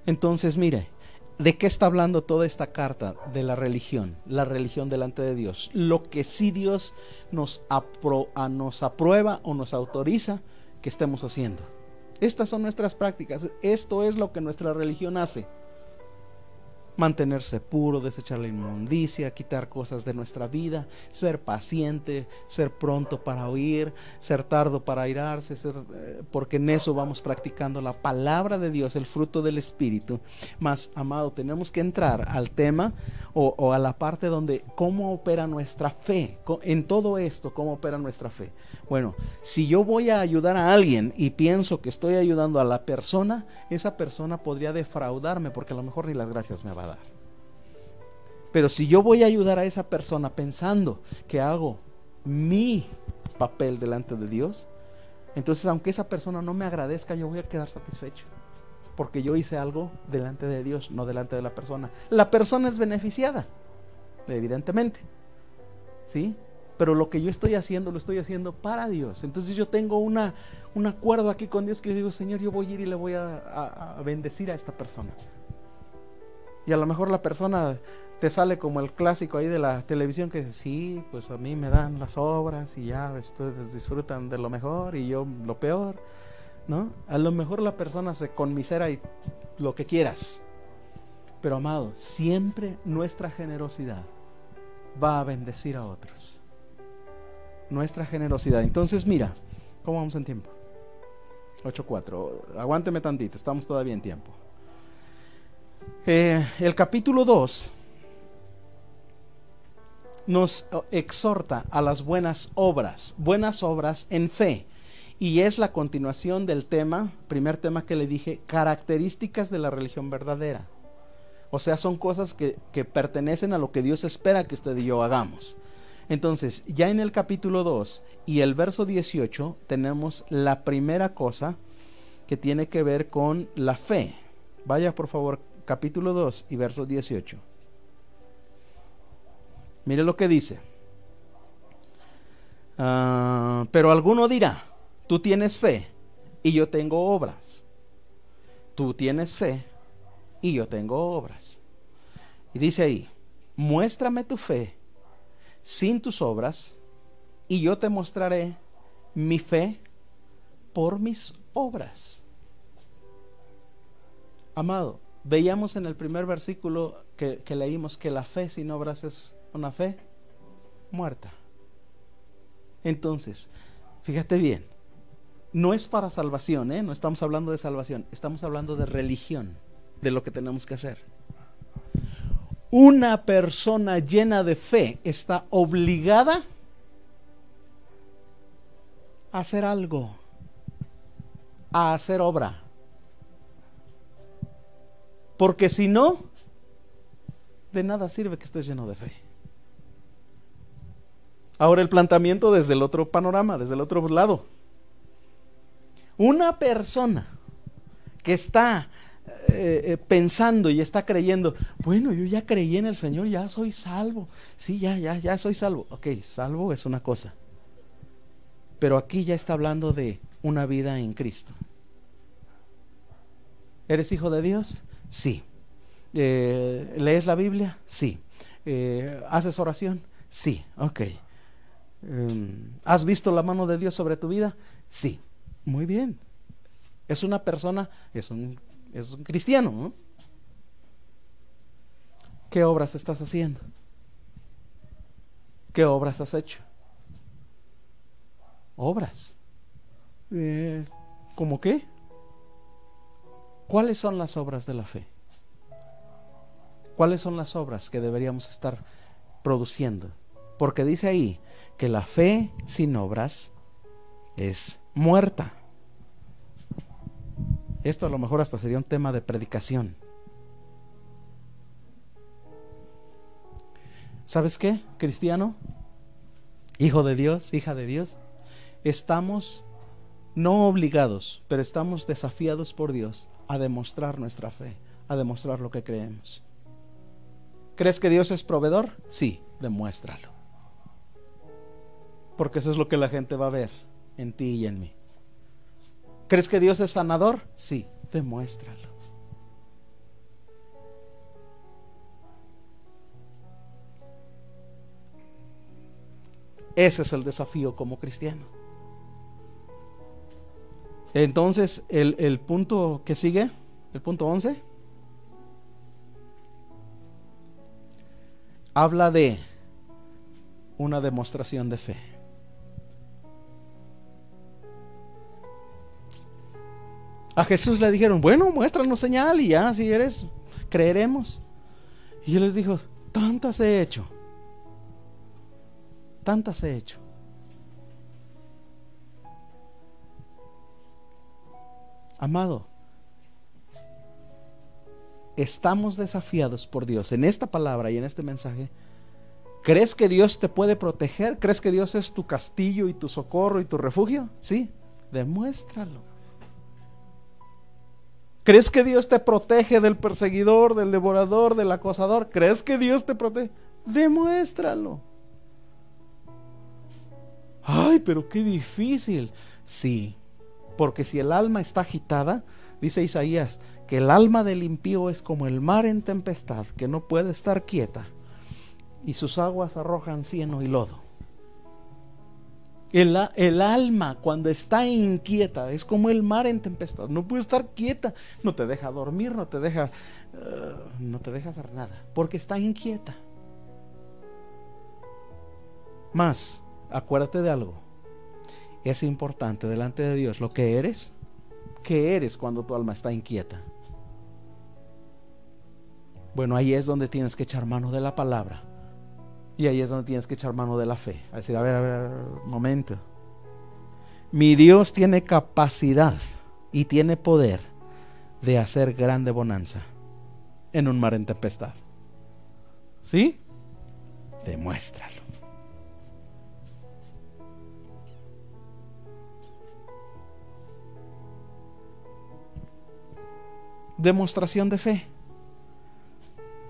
Entonces, mire, ¿de qué está hablando toda esta carta? De la religión delante de Dios. Lo que sí Dios nos aprueba o nos autoriza que estemos haciendo. Estas son nuestras prácticas. Esto es lo que nuestra religión hace. mantenerse puro, desechar la inmundicia, quitar cosas de nuestra vida, ser paciente, ser pronto para oír, ser tardo para airarse, porque en eso vamos practicando la palabra de Dios, el fruto del Espíritu. Más, amado, tenemos que entrar al tema o a la parte donde cómo opera nuestra fe. En todo esto, cómo opera nuestra fe. Bueno, si yo voy a ayudar a alguien y pienso que estoy ayudando a la persona, esa persona podría defraudarme porque a lo mejor ni las gracias me va a dar. Pero si yo voy a ayudar a esa persona pensando que hago mi papel delante de Dios, entonces aunque esa persona no me agradezca, yo voy a quedar satisfecho, porque yo hice algo delante de Dios, no delante de la persona. La persona es beneficiada, evidentemente, ¿sí? Pero lo que yo estoy haciendo, lo estoy haciendo para Dios. Entonces yo tengo un acuerdo aquí con Dios que yo digo, Señor, yo voy a ir y le voy a bendecir a esta persona. Y a lo mejor la persona te sale como el clásico ahí de la televisión que dice, sí, pues a mí me dan las obras y ya ustedes disfrutan de lo mejor y yo lo peor, ¿no? A lo mejor la persona se conmisera y lo que quieras. Pero amado, siempre nuestra generosidad va a bendecir a otros. Nuestra generosidad. Entonces mira, ¿cómo vamos en tiempo? 8:04. Aguánteme tantito, estamos todavía en tiempo. El capítulo 2 nos exhorta a las buenas obras en fe. Y es la continuación del primer tema que le dije, características de la religión verdadera. O sea, son cosas que pertenecen a lo que Dios espera que usted y yo hagamos. Entonces, ya en el capítulo 2 y el verso 18 tenemos la primera cosa que tiene que ver con la fe. Vaya por favor, capítulo 2 y verso 18. Mire lo que dice. Pero alguno dirá, tú tienes fe y yo tengo obras. Tú tienes fe y yo tengo obras. Y dice ahí, muéstrame tu fe sin tus obras, y yo te mostraré mi fe por mis obras. Amado, veíamos en el primer versículo que leímos que la fe sin obras es una fe muerta. Entonces, fíjate bien, no es para salvación, no estamos hablando de salvación, estamos hablando de religión, de lo que tenemos que hacer. Una persona llena de fe está obligada a hacer algo, a hacer obra. Porque si no, de nada sirve que estés lleno de fe. Ahora el planteamiento desde el otro panorama, desde el otro lado. Una persona que está pensando y está creyendo, bueno, yo ya creí en el Señor, ya soy salvo. Sí, ya soy salvo. Ok, salvo es una cosa. Pero aquí ya está hablando de una vida en Cristo. ¿Eres hijo de Dios? Sí. ¿Lees la Biblia? Sí. ¿Haces oración? Sí. Ok. ¿Has visto la mano de Dios sobre tu vida? Sí. Muy bien. Es una persona, es un cristiano, ¿no? ¿Qué obras estás haciendo? ¿Qué obras has hecho? Obras. ¿Cómo qué? ¿Cuáles son las obras de la fe? ¿Cuáles son las obras que deberíamos estar produciendo? Porque dice ahí que la fe sin obras es muerta. Esto a lo mejor hasta sería un tema de predicación. ¿Sabes qué, cristiano? Hijo de Dios, hija de Dios. Estamos no obligados, pero estamos desafiados por Dios a demostrar nuestra fe, a demostrar lo que creemos. ¿Crees que Dios es proveedor? Sí, demuéstralo. Porque eso es lo que la gente va a ver en ti y en mí. ¿Crees que Dios es sanador? Sí, demuéstralo. Ese es el desafío como cristiano. Entonces, el punto que sigue, el punto 11. habla de una demostración de fe. A Jesús le dijeron, bueno, muéstranos señal y ya, si eres, creeremos. Y él les dijo, tantas he hecho. Tantas he hecho. Amado, estamos desafiados por Dios en esta palabra y en este mensaje. ¿Crees que Dios te puede proteger? ¿Crees que Dios es tu castillo y tu socorro y tu refugio? Sí, demuéstralo. ¿Crees que Dios te protege del perseguidor, del devorador, del acosador? ¿Crees que Dios te protege? Demuéstralo. Ay, pero qué difícil. Sí, porque si el alma está agitada, dice Isaías, que el alma del impío es como el mar en tempestad, que no puede estar quieta, y sus aguas arrojan cieno y lodo. El alma cuando está inquieta es como el mar en tempestad, no puede estar quieta, no te deja dormir, no te deja hacer nada, porque está inquieta. Más, acuérdate de algo, es importante delante de Dios lo que eres. ¿Qué eres cuando tu alma está inquieta? Bueno, ahí es donde tienes que echar mano de la palabra. Y ahí es donde tienes que echar mano de la fe. A decir, a ver, momento. Mi Dios tiene capacidad y tiene poder de hacer grande bonanza en un mar en tempestad. ¿Sí? Demuéstralo. Demostración de fe.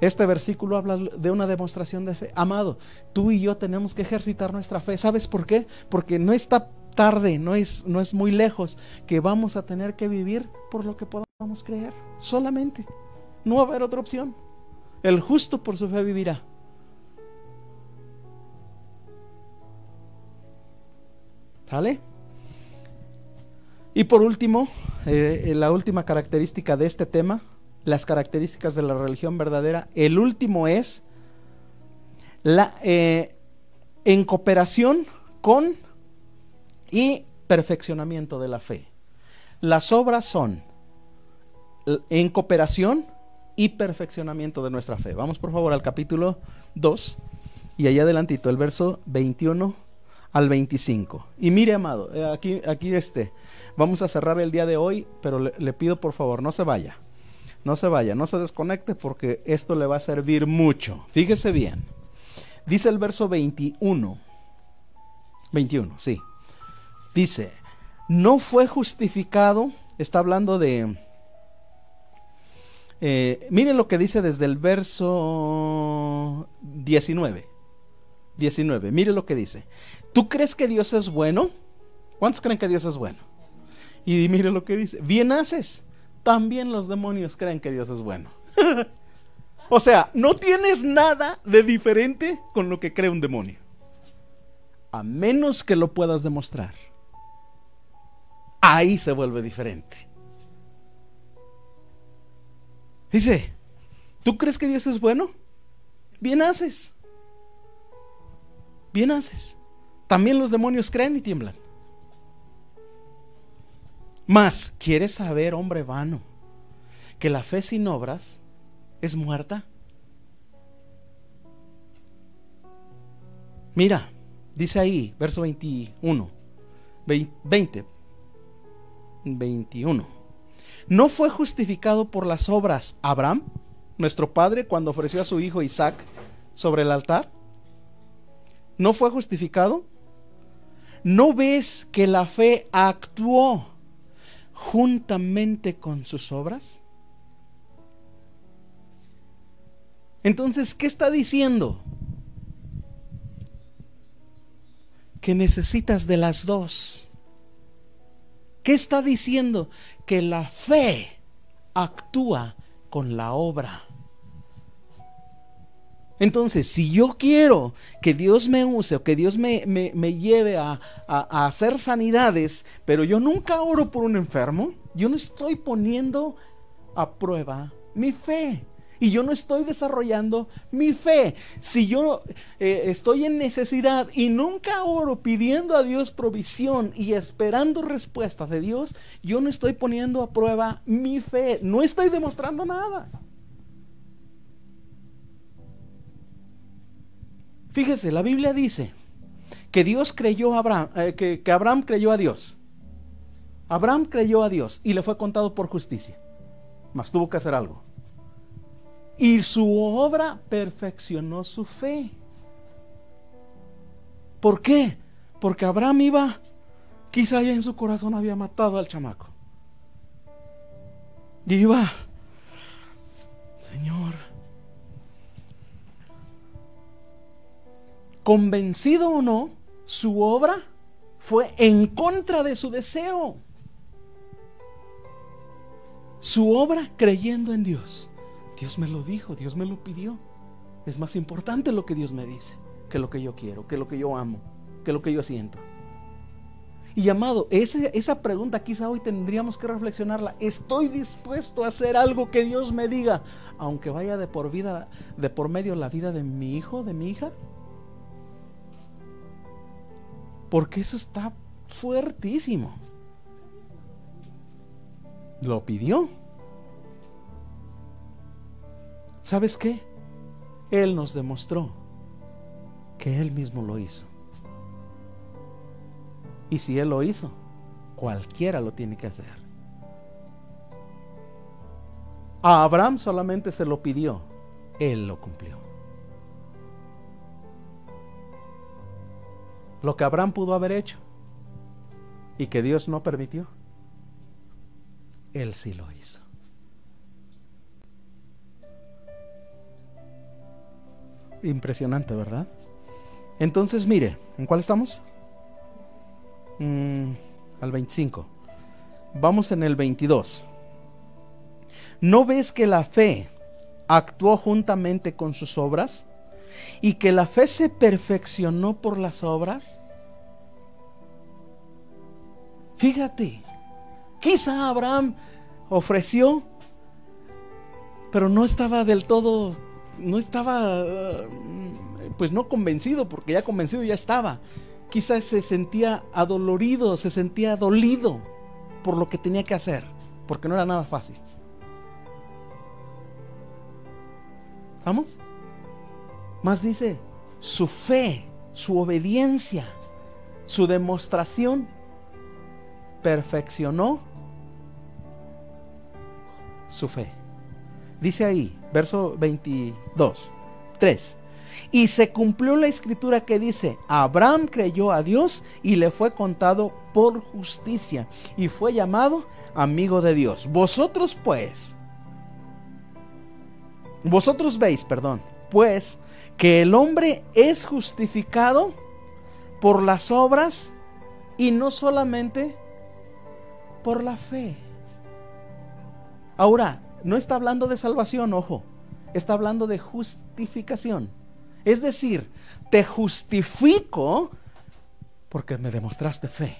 Este versículo habla de una demostración de fe. Amado, tú y yo tenemos que ejercitar nuestra fe. ¿Sabes por qué? Porque no está tarde, no es muy lejos, que vamos a tener que vivir por lo que podamos creer. Solamente. No va a haber otra opción. El justo por su fe vivirá. ¿Sale? Y por último, la última característica de este tema, las características de la religión verdadera, el último es en cooperación con y perfeccionamiento de la fe. Las obras son en cooperación y perfeccionamiento de nuestra fe. Vamos por favor al capítulo 2 y allá adelantito, el verso 21 al 25. Y mire, amado, aquí vamos a cerrar el día de hoy, pero le pido por favor, no se vaya. No se vaya, no se desconecte, porque esto le va a servir mucho. Fíjese bien. Dice el verso 21, sí. Dice, no fue justificado, está hablando de... miren lo que dice desde el verso 19. Mire lo que dice. ¿Tú crees que Dios es bueno? ¿Cuántos creen que Dios es bueno? Y mire lo que dice. Bien haces. También los demonios creen que Dios es bueno. O sea, no tienes nada de diferente con lo que cree un demonio, a menos que lo puedas demostrar. Ahí se vuelve diferente. Dice, ¿tú crees que Dios es bueno? Bien haces. Bien haces. También los demonios creen y tiemblan. Mas, ¿quieres saber, hombre vano, que la fe sin obras es muerta? Mira, dice ahí, verso 21. ¿No fue justificado por las obras Abraham, nuestro padre, cuando ofreció a su hijo Isaac sobre el altar? ¿No fue justificado? ¿No ves que la fe actuó juntamente con sus obras? Entonces, ¿qué está diciendo? Que necesitas de las dos. ¿Qué está diciendo? Que la fe actúa con la obra. Entonces, si yo quiero que Dios me use o que Dios me lleve a hacer sanidades, pero yo nunca oro por un enfermo, yo no estoy poniendo a prueba mi fe. y yo no estoy desarrollando mi fe. Si yo estoy en necesidad y nunca oro pidiendo a Dios provisión y esperando respuestas de Dios, yo no estoy poniendo a prueba mi fe, no estoy demostrando nada. Fíjese, la Biblia dice que Dios creyó a Abraham, que Abraham creyó a Dios. Abraham creyó a Dios y le fue contado por justicia, mas tuvo que hacer algo. Y su obra perfeccionó su fe. ¿Por qué? Porque Abraham iba, quizá ya en su corazón había matado al chamaco. Y iba, Señor, convencido o no, su obra fue en contra de su deseo. Su obra creyendo en Dios. Dios me lo dijo, Dios me lo pidió. Es más importante lo que Dios me dice que lo que yo quiero, que lo que yo amo, que lo que yo siento. Y amado, esa pregunta quizá hoy tendríamos que reflexionarla. ¿Estoy dispuesto a hacer algo que Dios me diga, aunque vaya de por medio la vida de mi hijo, de mi hija? Porque eso está fuertísimo. Lo pidió. ¿Sabes qué? Él nos demostró que Él mismo lo hizo. Y si Él lo hizo, cualquiera lo tiene que hacer. A Abraham solamente se lo pidió, Él lo cumplió. Lo que Abraham pudo haber hecho y que Dios no permitió, Él sí lo hizo. Impresionante, ¿verdad? Entonces mire, ¿en cuál estamos? Al 25. Vamos en el 22. ¿No ves que la fe actuó juntamente con sus obras y que la fe se perfeccionó por las obras? Fíjate, quizá Abraham ofreció, pero no estaba del todo, no estaba, pues no convencido, porque ya convencido ya estaba. Quizás se sentía adolorido, se sentía dolido por lo que tenía que hacer, porque no era nada fácil. ¿Vamos? Más dice, su fe, su obediencia, su demostración perfeccionó su fe. Dice ahí, verso 22, 3. Y se cumplió la escritura que dice, Abraham creyó a Dios y le fue contado por justicia y fue llamado amigo de Dios. Vosotros veis, pues que el hombre es justificado por las obras y no solamente por la fe. Ahora, no está hablando de salvación, ojo, está hablando de justificación. Es decir, te justifico porque me demostraste fe,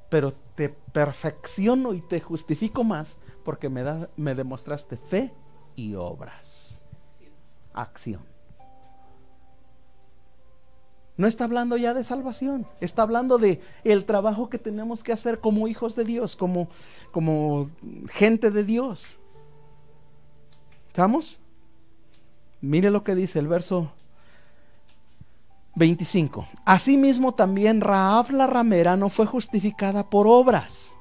pero te perfecciono y te justifico más porque me demostraste fe y obras, acción. No está hablando ya de salvación, está hablando de el trabajo que tenemos que hacer como hijos de Dios, como gente de Dios. ¿Estamos? Mire lo que dice el verso 25. Asimismo también Rahab la ramera no fue justificada por obras.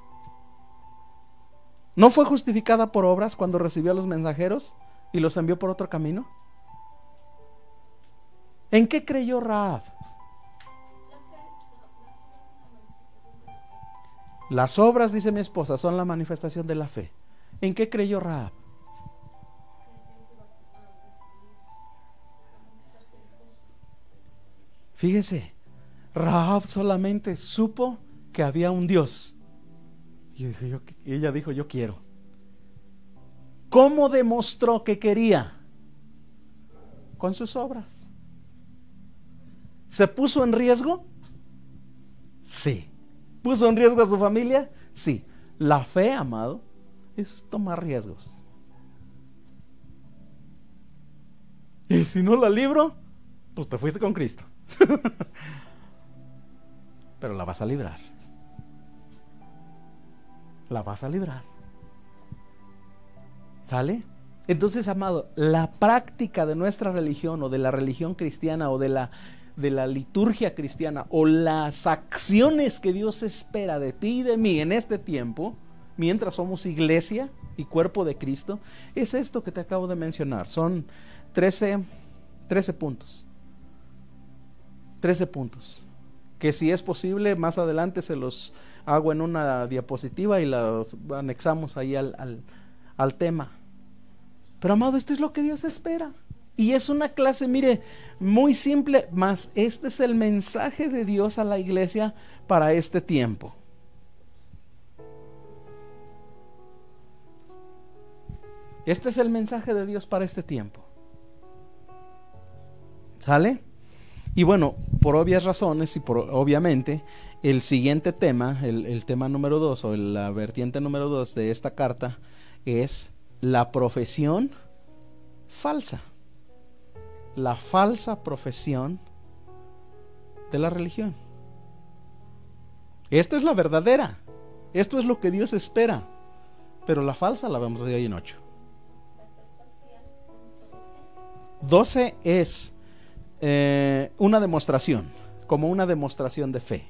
¿No fue justificada por obras cuando recibió a los mensajeros y los envió por otro camino? ¿En qué creyó Rahab? Las obras, dice mi esposa, son la manifestación de la fe. ¿En qué creyó Rahab? Fíjese, Rahab solamente supo que había un Dios. Y ella dijo, yo quiero. ¿Cómo demostró que quería? Con sus obras. ¿Se puso en riesgo? Sí. ¿Puso en riesgo a su familia? Sí. La fe, amado, es tomar riesgos. Y si no la libro, pues te fuiste con Cristo. Pero la vas a librar. La vas a librar. ¿Sale? Entonces, amado, la práctica de nuestra religión o de la religión cristiana o de la liturgia cristiana o las acciones que Dios espera de ti y de mí en este tiempo, mientras somos iglesia y cuerpo de Cristo, es esto que te acabo de mencionar. Son 13 puntos. 13 puntos. Que si es posible, más adelante se los hago en una diapositiva y los anexamos ahí al tema. Pero, amado, esto es lo que Dios espera. Y es una clase, mire, muy simple, mas este es el mensaje de Dios a la iglesia para este tiempo. Este es el mensaje de Dios para este tiempo. ¿Sale? Y bueno, por obvias razones y obviamente, el siguiente tema, el tema número 2 o la vertiente número 2 de esta carta es la profesión falsa. La falsa profesión de la religión. Esta es la verdadera. Esto es lo que Dios espera. Pero la falsa la vemos de hoy en 8. 12 es una demostración, como una demostración de fe.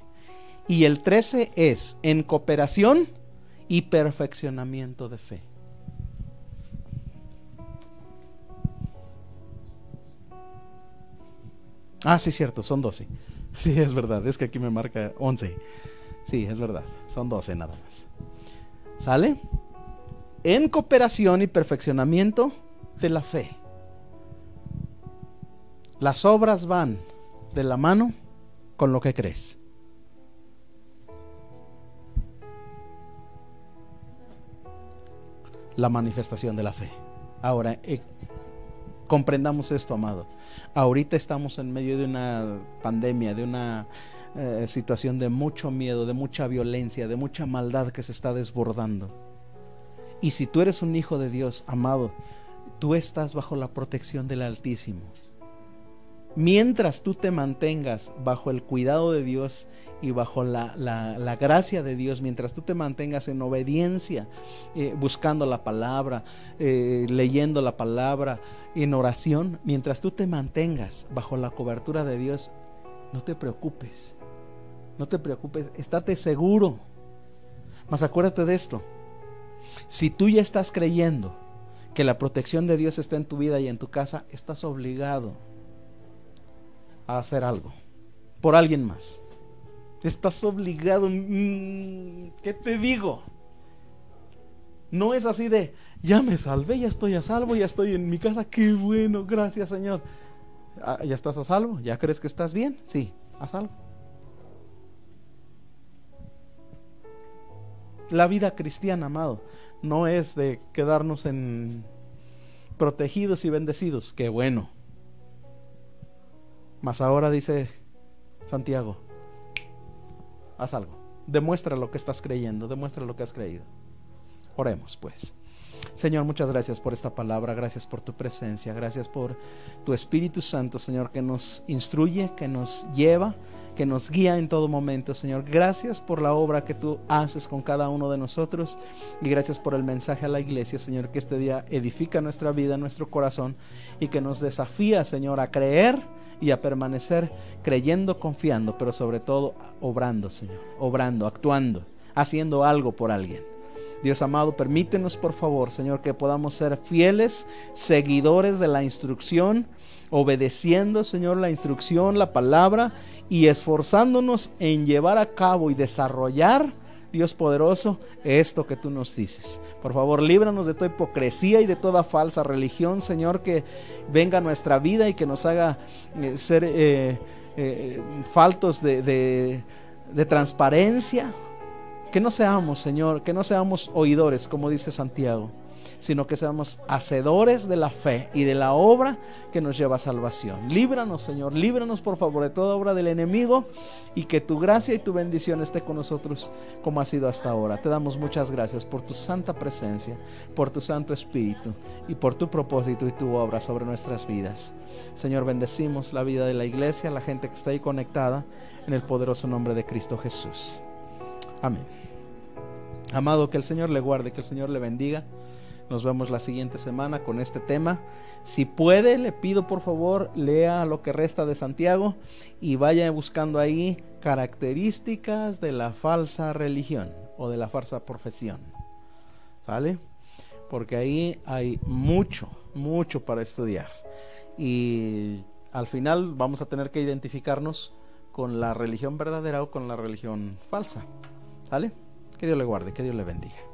Y el 13 es en cooperación y perfeccionamiento de fe. Ah, sí, cierto, son 12. Sí, es verdad, es que aquí me marca 11. Sí, es verdad, son 12 nada más. ¿Sale? En cooperación y perfeccionamiento de la fe. Las obras van de la mano con lo que crees. La manifestación de la fe. Ahora, comprendamos esto, amado. Ahorita estamos en medio de una pandemia, de una situación de mucho miedo, de mucha violencia, de mucha maldad que se está desbordando. Y si tú eres un hijo de Dios, amado, tú estás bajo la protección del Altísimo. Mientras tú te mantengas bajo el cuidado de Dios y bajo la gracia de Dios, mientras tú te mantengas en obediencia, buscando la palabra, leyendo la palabra, en oración, mientras tú te mantengas bajo la cobertura de Dios, no te preocupes, estate seguro. Mas acuérdate de esto: si tú ya estás creyendo que la protección de Dios está en tu vida y en tu casa, estás obligado a hacer algo por alguien más. Estás obligado. ¿Qué te digo? No es así de, ya me salvé, ya estoy a salvo, ya estoy en mi casa, qué bueno, gracias Señor. ¿Ya estás a salvo? ¿Ya crees que estás bien? Sí, a salvo. La vida cristiana, amado, no es de quedarnos en protegidos y bendecidos, qué bueno. Mas ahora dice Santiago, haz algo, demuestra lo que estás creyendo, demuestra lo que has creído. Oremos pues. Señor, muchas gracias por esta palabra, gracias por tu presencia, gracias por tu Espíritu Santo, Señor, que nos instruye, que nos lleva, que nos guía en todo momento, Señor. Gracias por la obra que tú haces con cada uno de nosotros y gracias por el mensaje a la iglesia, Señor, que este día edifica nuestra vida, nuestro corazón y que nos desafía, Señor, a creer y a permanecer creyendo, confiando, pero sobre todo obrando, Señor, obrando, actuando, haciendo algo por alguien. Dios amado, permítenos por favor, Señor, que podamos ser fieles seguidores de la instrucción, obedeciendo, Señor, la instrucción, la palabra y esforzándonos en llevar a cabo y desarrollar, Dios poderoso, esto que tú nos dices. Por favor, líbranos de toda hipocresía y de toda falsa religión, Señor, que venga a nuestra vida y que nos haga ser faltos de transparencia. Que no seamos, Señor, que no seamos oidores, como dice Santiago, sino que seamos hacedores de la fe y de la obra que nos lleva a salvación. Líbranos, Señor, líbranos por favor de toda obra del enemigo, y que tu gracia y tu bendición esté con nosotros como ha sido hasta ahora. Te damos muchas gracias por tu santa presencia, por tu Santo Espíritu y por tu propósito y tu obra sobre nuestras vidas. Señor, bendecimos la vida de la iglesia, la gente que está ahí conectada, en el poderoso nombre de Cristo Jesús. Amén. Amado, que el Señor le guarde, que el Señor le bendiga. Nos vemos la siguiente semana con este tema. Si puede, le pido por favor, lea lo que resta de Santiago y vaya buscando ahí características de la falsa religión o de la falsa profesión. ¿Sale? Porque ahí hay mucho para estudiar. Y al final vamos a tener que identificarnos con la religión verdadera o con la religión falsa. ¿Sale? Que Dios le guarde, que Dios le bendiga.